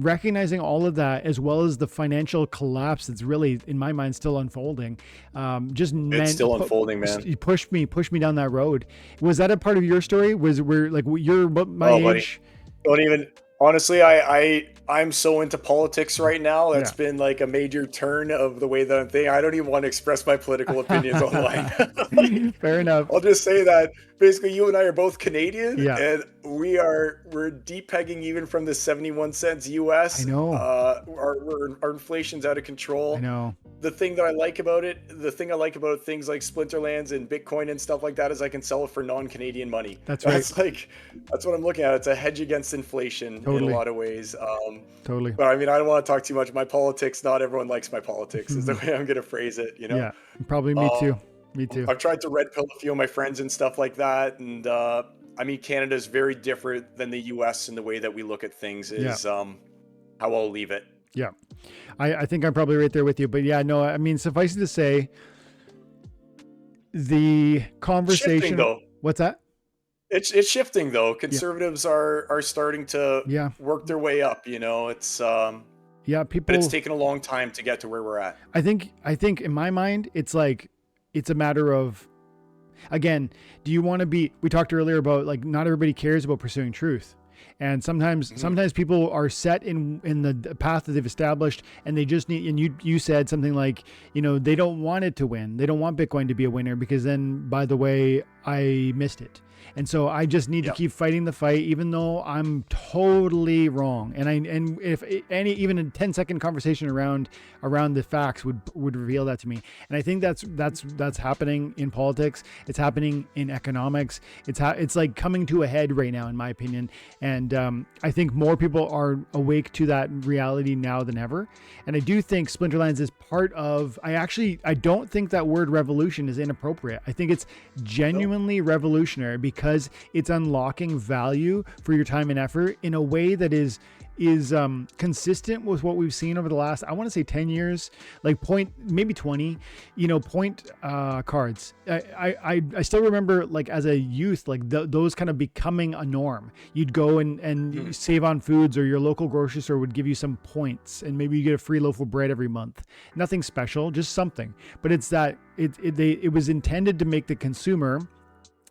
Speaker 1: recognizing all of that, as well as the financial collapse that's really, in my mind, still unfolding. It's
Speaker 2: still unfolding, man.
Speaker 1: You pushed me down that road. Was that a part of your story? You're my age?
Speaker 2: Buddy, don't even. Honestly, I'm so into politics right now. That's been like a major turn of the way that I'm thinking. I don't even want to express my political opinions online.
Speaker 1: Fair enough.
Speaker 2: I'll just say that basically you and I are both Canadian, and we're deep pegging even from the 71 cents US.
Speaker 1: I know.
Speaker 2: Our inflation's out of control.
Speaker 1: I know.
Speaker 2: The thing I like about things like Splinterlands and Bitcoin and stuff like that is I can sell it for non-Canadian money.
Speaker 1: That's right.
Speaker 2: That's what I'm looking at. It's a hedge against inflation in a lot of ways.
Speaker 1: Totally.
Speaker 2: But I mean, I don't want to talk too much. My politics, not everyone likes my politics, is the way I'm going to phrase it.
Speaker 1: Yeah, probably me too. Me too.
Speaker 2: I've tried to red pill a few of my friends and stuff like that. And I mean, Canada is very different than the US in the way that we look at things is how I'll leave it.
Speaker 1: Yeah. I think I'm probably right there with you, but yeah, no, I mean, suffice it to say, the conversation.
Speaker 2: Shifting, though.
Speaker 1: What's that?
Speaker 2: It's shifting though. Conservatives are starting to work their way up. It's
Speaker 1: people.
Speaker 2: But it's taken a long time to get to where we're at.
Speaker 1: I think in my mind, it's a matter of, again, do you want to be? We talked earlier about like not everybody cares about pursuing truth. And sometimes people are set in the path that they've established, and they just need, and you said something like, they don't want it to win. They don't want Bitcoin to be a winner, because then, by the way, I missed it. And so I just need to keep fighting the fight, even though I'm totally wrong. And if even a 10-second conversation around the facts would reveal that to me. And I think that's happening in politics. It's happening in economics. It's like coming to a head right now, in my opinion. And I think more people are awake to that reality now than ever. And I do think Splinterlands is part of. I don't think that word revolution is inappropriate. I think it's genuinely revolutionary, because it's unlocking value for your time and effort in a way that is consistent with what we've seen over the last, I want to say 10 years, like maybe 20, point cards. I still remember, like, as a youth, like those kind of becoming a norm. You'd go and save on foods, or your local grocery store would give you some points, and maybe you get a free loaf of bread every month. Nothing special, just something. But it's that it was intended to make the consumer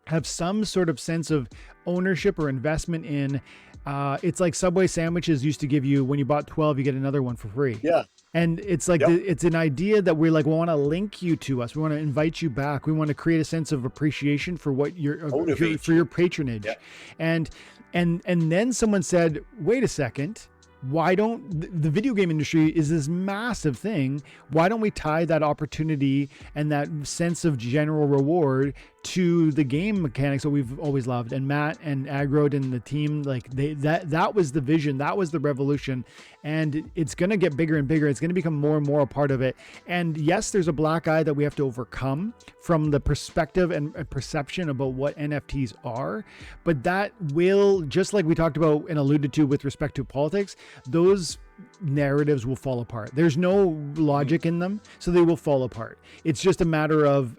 Speaker 1: have some sort of sense of ownership or investment in. It's like Subway sandwiches used to give you, when you bought 12, you get another one for free.
Speaker 2: Yeah.
Speaker 1: And it's like, it's an idea that we're like, we want to link you to us. We want to invite you back. We want to create a sense of appreciation for what for your patronage. Yeah. And then someone said, wait a second. Why don't the video game industry is this massive thing? Why don't we tie that opportunity and that sense of general reward to the game mechanics that we've always loved? And Matt and Agrod and the team, like that was the vision, that was the revolution, and it's going to get bigger and bigger. It's going to become more and more a part of it. And yes, there's a black eye that we have to overcome from the perspective and perception about what NFTs are, but that will, just like we talked about and alluded to with respect to politics, those narratives will fall apart. There's no logic in them, so they will fall apart. It's just a matter of,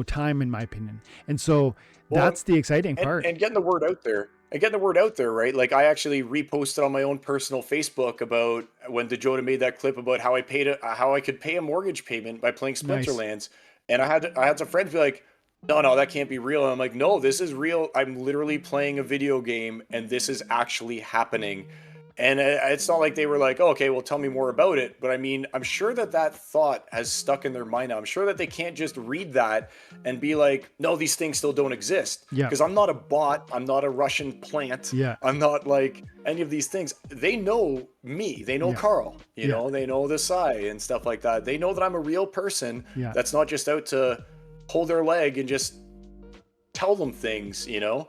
Speaker 1: time, in my opinion. And so that's the exciting part.
Speaker 2: And getting the word out there. Right? Like, I actually reposted on my own personal Facebook about when DeJoda made that clip about how I could pay a mortgage payment by playing Splinterlands. Nice. And I had some friends be like, no, that can't be real. And I'm like, no, this is real. I'm literally playing a video game, and this is actually happening. And it's not like they were like, oh, okay, well, tell me more about it. But I mean, I'm sure that thought has stuck in their mind now. I'm sure that they can't just read that and be like, no, these things still don't exist. Yeah. Because I'm not a bot. I'm not a Russian plant. Yeah. I'm not like any of these things. They know me. They know Carl. You know, they know the Sai and stuff like that. They know that I'm a real person that's not just out to hold their leg and just tell them things, they know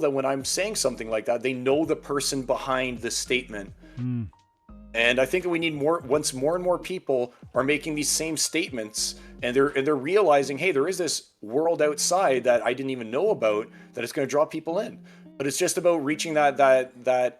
Speaker 2: that when I'm saying something like that, they know the person behind the statement. And I think that we need once more and more people are making these same statements, and they're realizing, hey, there is this world outside that I didn't even know about, that it's going to draw people in. But it's just about reaching that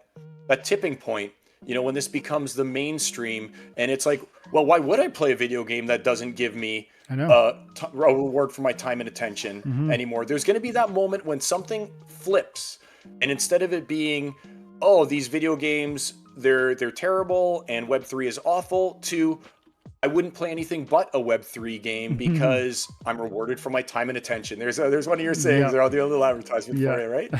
Speaker 2: tipping point, when this becomes the mainstream, and it's like, well, why would I play a video game that doesn't give me a reward for my time and attention anymore? There's going to be that moment when something flips, and instead of it being, oh, these video games, they're terrible and Web3 is awful, to I wouldn't play anything but a Web3 game because I'm rewarded for my time and attention. There's one of your sayings. They're all the little advertisement for it, right?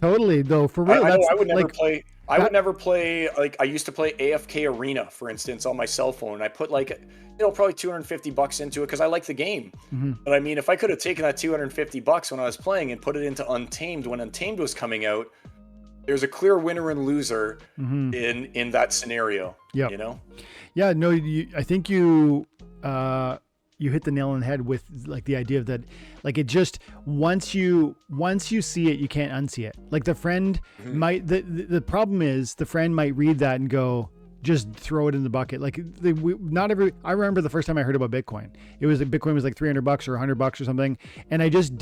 Speaker 1: Totally, though, for real.
Speaker 2: I would never play. I would never play, like, I used to play AFK Arena, for instance, on my cell phone. I put probably $250 into it because I like the game. But I mean, if I could have taken that $250 when I was playing and put it into Untamed when Untamed was coming out, there's a clear winner and loser in that scenario. Yeah.
Speaker 1: Yeah, no, I think you hit the nail on the head with, like, the idea of that, like, it just, once you see it, you can't unsee it. Like, the friend might, the problem is the friend might read that and go, just throw it in the bucket. Like, I remember the first time I heard about Bitcoin, Bitcoin was like $300 or $100 or something. And I just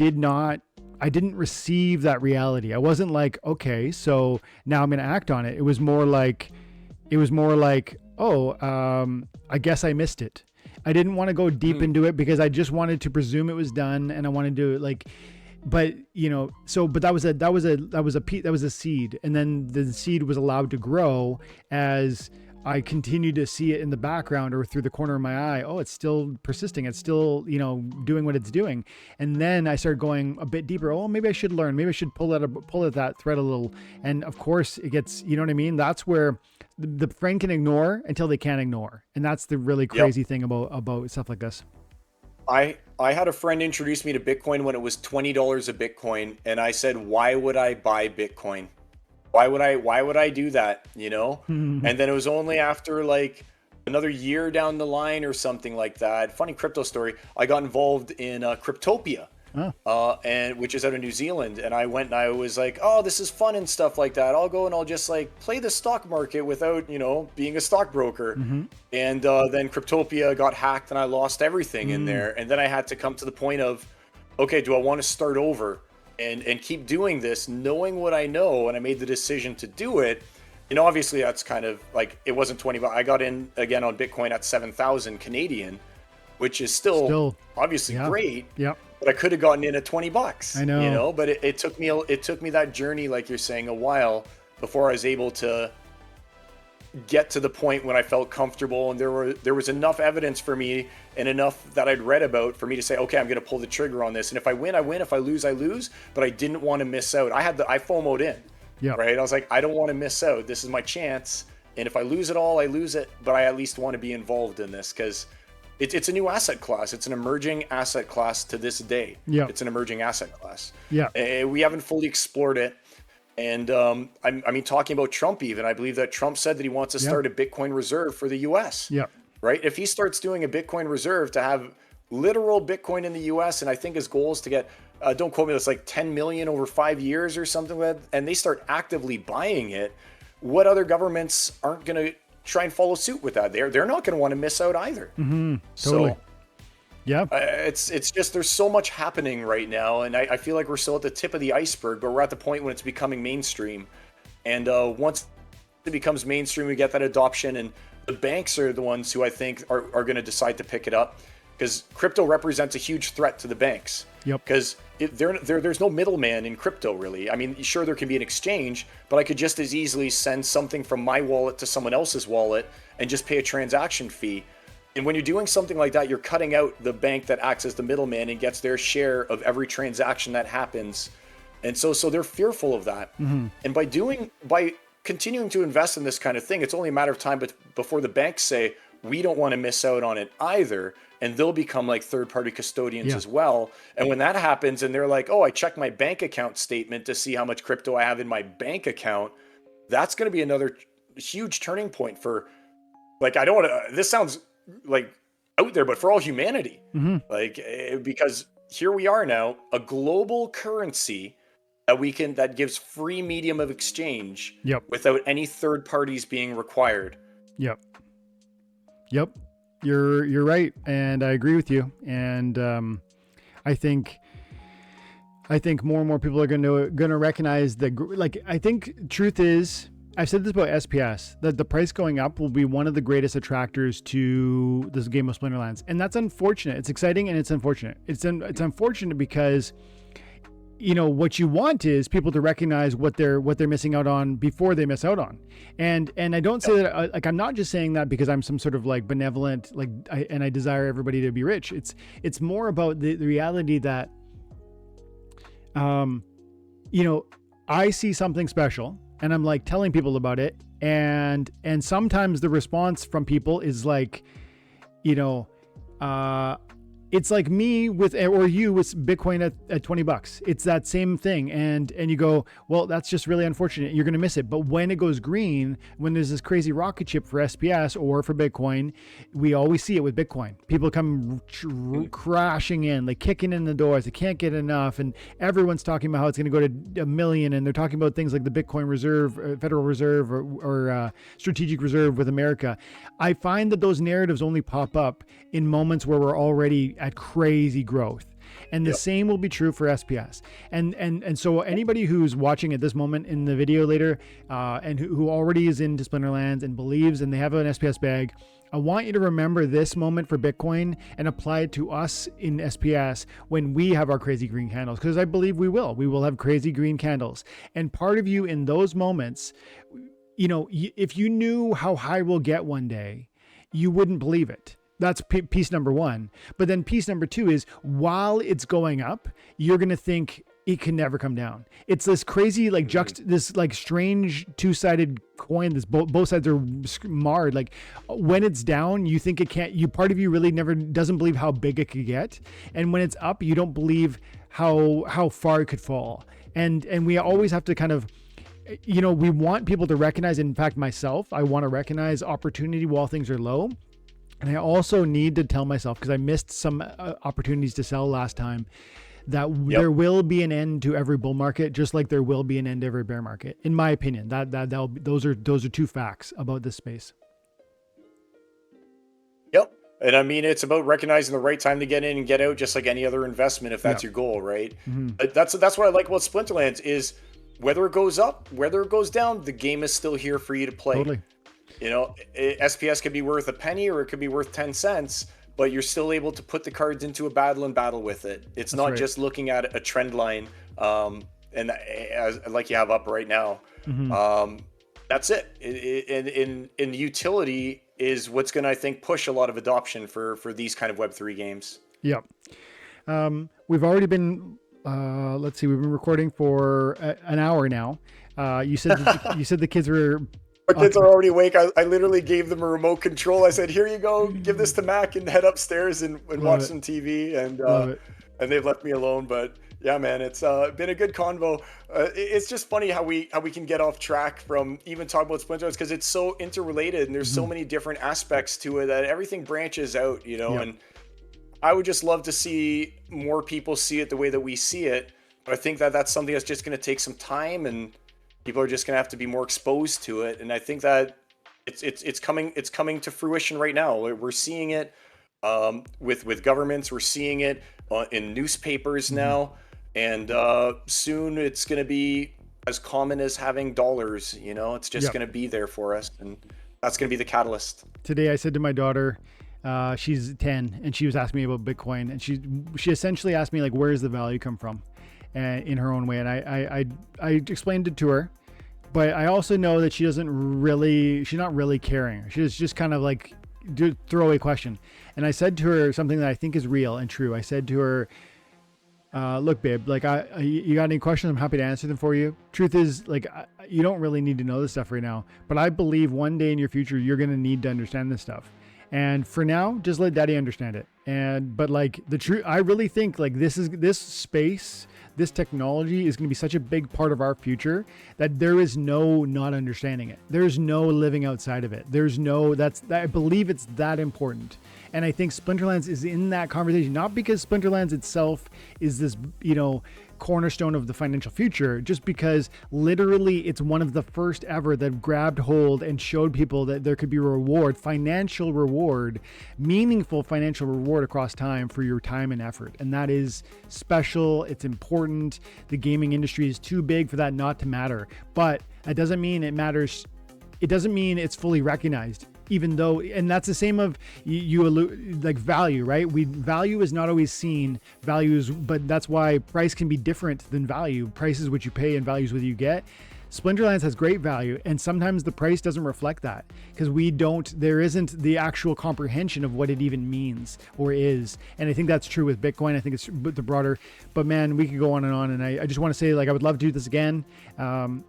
Speaker 1: I didn't receive that reality. I wasn't like, okay, so now I'm going to act on it. It was more like, oh, I guess I missed it. I didn't want to go deep into it because I just wanted to presume it was done, and I wanted to, like, but but that was a seed, and then the seed was allowed to grow as I continue to see it in the background or through the corner of my eye. Oh, it's still persisting. It's still, doing what it's doing. And then I started going a bit deeper. Oh, maybe I should learn. Maybe I should pull at that thread a little. And of course it gets, you know what I mean? That's where the friend can ignore until they can't ignore. And that's the really crazy thing about stuff like this.
Speaker 2: I had a friend introduce me to Bitcoin when it was $20 a Bitcoin. And I said, why would I buy Bitcoin? Why would I do that? And then it was only after like another year down the line or something like that. Funny crypto story. I got involved in Cryptopia, and which is out of New Zealand. And I went and I was like, oh, this is fun and stuff like that. I'll go and I'll just like play the stock market without, being a stockbroker. And then Cryptopia got hacked and I lost everything in there. And then I had to come to the point of, okay, do I want to start over? And keep doing this, knowing what I know, and I made the decision to do it. Obviously that's kind of like, it wasn't 20, but I got in again on Bitcoin at 7,000 Canadian, which is still obviously great. Yeah. But I could have gotten in at $20. I know. But it took me that journey, like you're saying, a while before I was able to get to the point when I felt comfortable, and there was enough evidence for me and enough that I'd read about for me to say, okay, I'm going to pull the trigger on this. And if I win, I win. If I lose, I lose. But I didn't want to miss out. I FOMO'd in. Yeah. Right. I was like, I don't want to miss out. This is my chance. And if I lose it all, I lose it. But I at least want to be involved in this because it's a new asset class. It's an emerging asset class to this day. Yeah. It's an emerging asset class. Yeah. We haven't fully explored it. And I mean, talking about Trump even, I believe that Trump said that he wants to start a Bitcoin reserve for the US. Yeah. Right? If he starts doing a Bitcoin reserve to have literal Bitcoin in the US, and I think his goal is to get, don't quote me, it's like 10 million over 5 years or something like that, and they start actively buying it, what other governments aren't going to try and follow suit with that? They're not going to want to miss out either. Totally. So, yeah, it's just there's so much happening right now, and I feel like we're still at the tip of the iceberg, but we're at the point when it's becoming mainstream. And once it becomes mainstream, we get that adoption, and the banks are the ones who I think are going to decide to pick it up, because crypto represents a huge threat to the banks. Yep. Because there's no middleman in crypto, really. I mean, sure, there can be an exchange, but I could just as easily send something from my wallet to someone else's wallet and just pay a transaction fee. And when you're doing something like that, you're cutting out the bank that acts as the middleman and gets their share of every transaction that happens. And so they're fearful of that. And by continuing to invest in this kind of thing, it's only a matter of time before the banks say, we don't want to miss out on it either. And they'll become like third-party custodians as well. And when that happens and they're like, oh, I checked my bank account statement to see how much crypto I have in my bank account, that's going to be another huge turning point for, like, I don't want to, this sounds like out there, but for all humanity, because here we are now, a global currency that gives free medium of exchange without any third parties being required. Yep.
Speaker 1: You're right. And I agree with you. And I think more and more people are going to recognize I think truth is, I've said this about SPS, that the price going up will be one of the greatest attractors to this game of Splinterlands. And that's unfortunate. It's exciting and it's unfortunate. It's unfortunate because, what you want is people to recognize what they're missing out on before they miss out on. And I don't say that, I'm not just saying that because I'm some sort of like benevolent, and I desire everybody to be rich. It's more about the reality that, I see something special, and I'm like telling people about it. And sometimes the response from people is like, it's like me or you with Bitcoin at $20. It's that same thing. And you go, well, that's just really unfortunate. You're going to miss it. But when it goes green, when there's this crazy rocket ship for SPS or for Bitcoin, we always see it with Bitcoin. People come crashing in, like kicking in the doors. They can't get enough. And everyone's talking about how it's going to go to 1 million. And they're talking about things like the Bitcoin Reserve, Federal Reserve, or Strategic Reserve with America. I find that those narratives only pop up in moments where we're already at crazy growth. And the same will be true for SPS. And so anybody who's watching at this moment in the video later, and who already is into Splinterlands and believes and they have an SPS bag, I want you to remember this moment for Bitcoin and apply it to us in SPS when we have our crazy green candles, because I believe we will have crazy green candles. And part of you in those moments, you know, if you knew how high we'll get one day, you wouldn't believe it. That's piece number one. But then piece number two is, while it's going up, you're going to think it can never come down. It's this crazy, like this like strange two-sided coin. This both sides are marred. Like when it's down, you think it can't, part of you really never doesn't believe how big it could get. And when it's up, you don't believe how far it could fall. And we always have to kind of, you know, we want people to recognize, in fact, myself, I want to recognize opportunity while things are low. And I also need to tell myself, because I missed some opportunities to sell last time, that there will be an end to every bull market, just like there will be an end to every bear market. In my opinion, those are two facts about this space.
Speaker 2: Yep. And I mean, it's about recognizing the right time to get in and get out, just like any other investment, if that's your goal, right? That's what I like about Splinterlands is, whether it goes up, whether it goes down, the game is still here for you to play.
Speaker 1: Totally.
Speaker 2: You know, SPS could be worth a penny or it could be worth 10 cents, but you're still able to put the cards into a battle and battle with it. It's not just looking at a trend line, and like you have up right now. That's it. In utility is what's going to, I think, push a lot of adoption for these kind of Web3 games.
Speaker 1: Yep. We've already been, let's see, we've been recording for an hour now. You said the kids were...
Speaker 2: My kids are already awake. I literally gave them a remote control. I said, here you go, give this to Mac and head upstairs and watch some TV. And they've left me alone. But yeah, man, it's been a good convo. It's just funny how we can get off track from even talking about Splinterlands, because it's so interrelated and there's so many different aspects to it that everything branches out, you know. And I would just love to see more people see it the way that we see it. But I think that that's something that's just going to take some time, and people are just going to have to be more exposed to it. And I think that it's coming to fruition right now. We're seeing it with governments. We're seeing it in newspapers now. And soon it's going to be as common as having dollars. You know, it's just going to be there for us. And that's going to be the catalyst.
Speaker 1: Today I said to my daughter, she's 10, and she was asking me about Bitcoin. And she essentially asked me, like, where does the value come from? In her own way. And I explained it to her, but I also know that she's not really caring. She's just kind of like throwaway question. And I said to her something that I think is real and true. I said to her, look, babe, like you got any questions? I'm happy to answer them for you. Truth is, like, you don't really need to know this stuff right now, but I believe one day in your future, you're going to need to understand this stuff. And for now, just let daddy understand it. But like the truth, I really think like this space, this technology is going to be such a big part of our future that there is no not understanding it. There's no living outside of it. I believe it's that important. And I think Splinterlands is in that conversation, not because Splinterlands itself is this, you know, cornerstone of the financial future, just because literally it's one of the first ever that grabbed hold and showed people that there could be reward, financial reward, meaningful financial reward across time for your time and effort. And that is special. It's important. The gaming industry is too big for that not to matter, but it doesn't mean it matters. It doesn't mean it's fully recognized. Even though, and that's the same of you like value, right? Value is not always seen, but that's why price can be different than value. Price is what you pay and value is what you get. Splinterlands has great value, and sometimes the price doesn't reflect that because there isn't the actual comprehension of what it even means or is. And I think that's true with Bitcoin. I think it's the broader, but man, we could go on. And I just want to say, like, I would love to do this again.
Speaker 2: Man.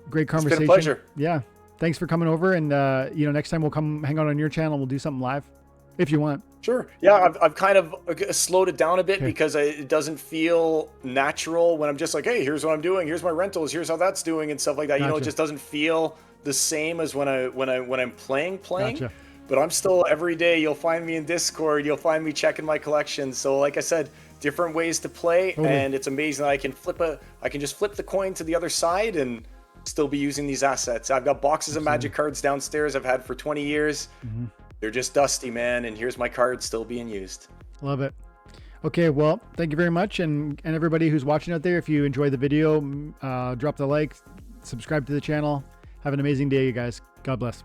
Speaker 1: Great conversation.
Speaker 2: It's been a pleasure.
Speaker 1: Yeah. Thanks for coming over, and next time we'll come hang out on your channel. We'll do something live, if you want.
Speaker 2: Sure. Yeah, I've kind of slowed it down a bit because it doesn't feel natural when I'm just like, hey, here's what I'm doing, here's my rentals, here's how that's doing, and stuff like that. Gotcha. You know, it just doesn't feel the same as when I'm playing.
Speaker 1: Gotcha.
Speaker 2: But I'm still every day. You'll find me in Discord. You'll find me checking my collection. So, like I said, different ways to play, and it's amazing that I can just flip the coin to the other side and still be using these assets. I've got boxes of Magic cards downstairs I've had for 20 years. They're just dusty, man, and here's my card still being used. Love it.
Speaker 1: Okay, well, thank you very much, and everybody who's watching out there, if you enjoyed the video, drop the like, subscribe to the channel. Have an amazing day, you guys. God bless.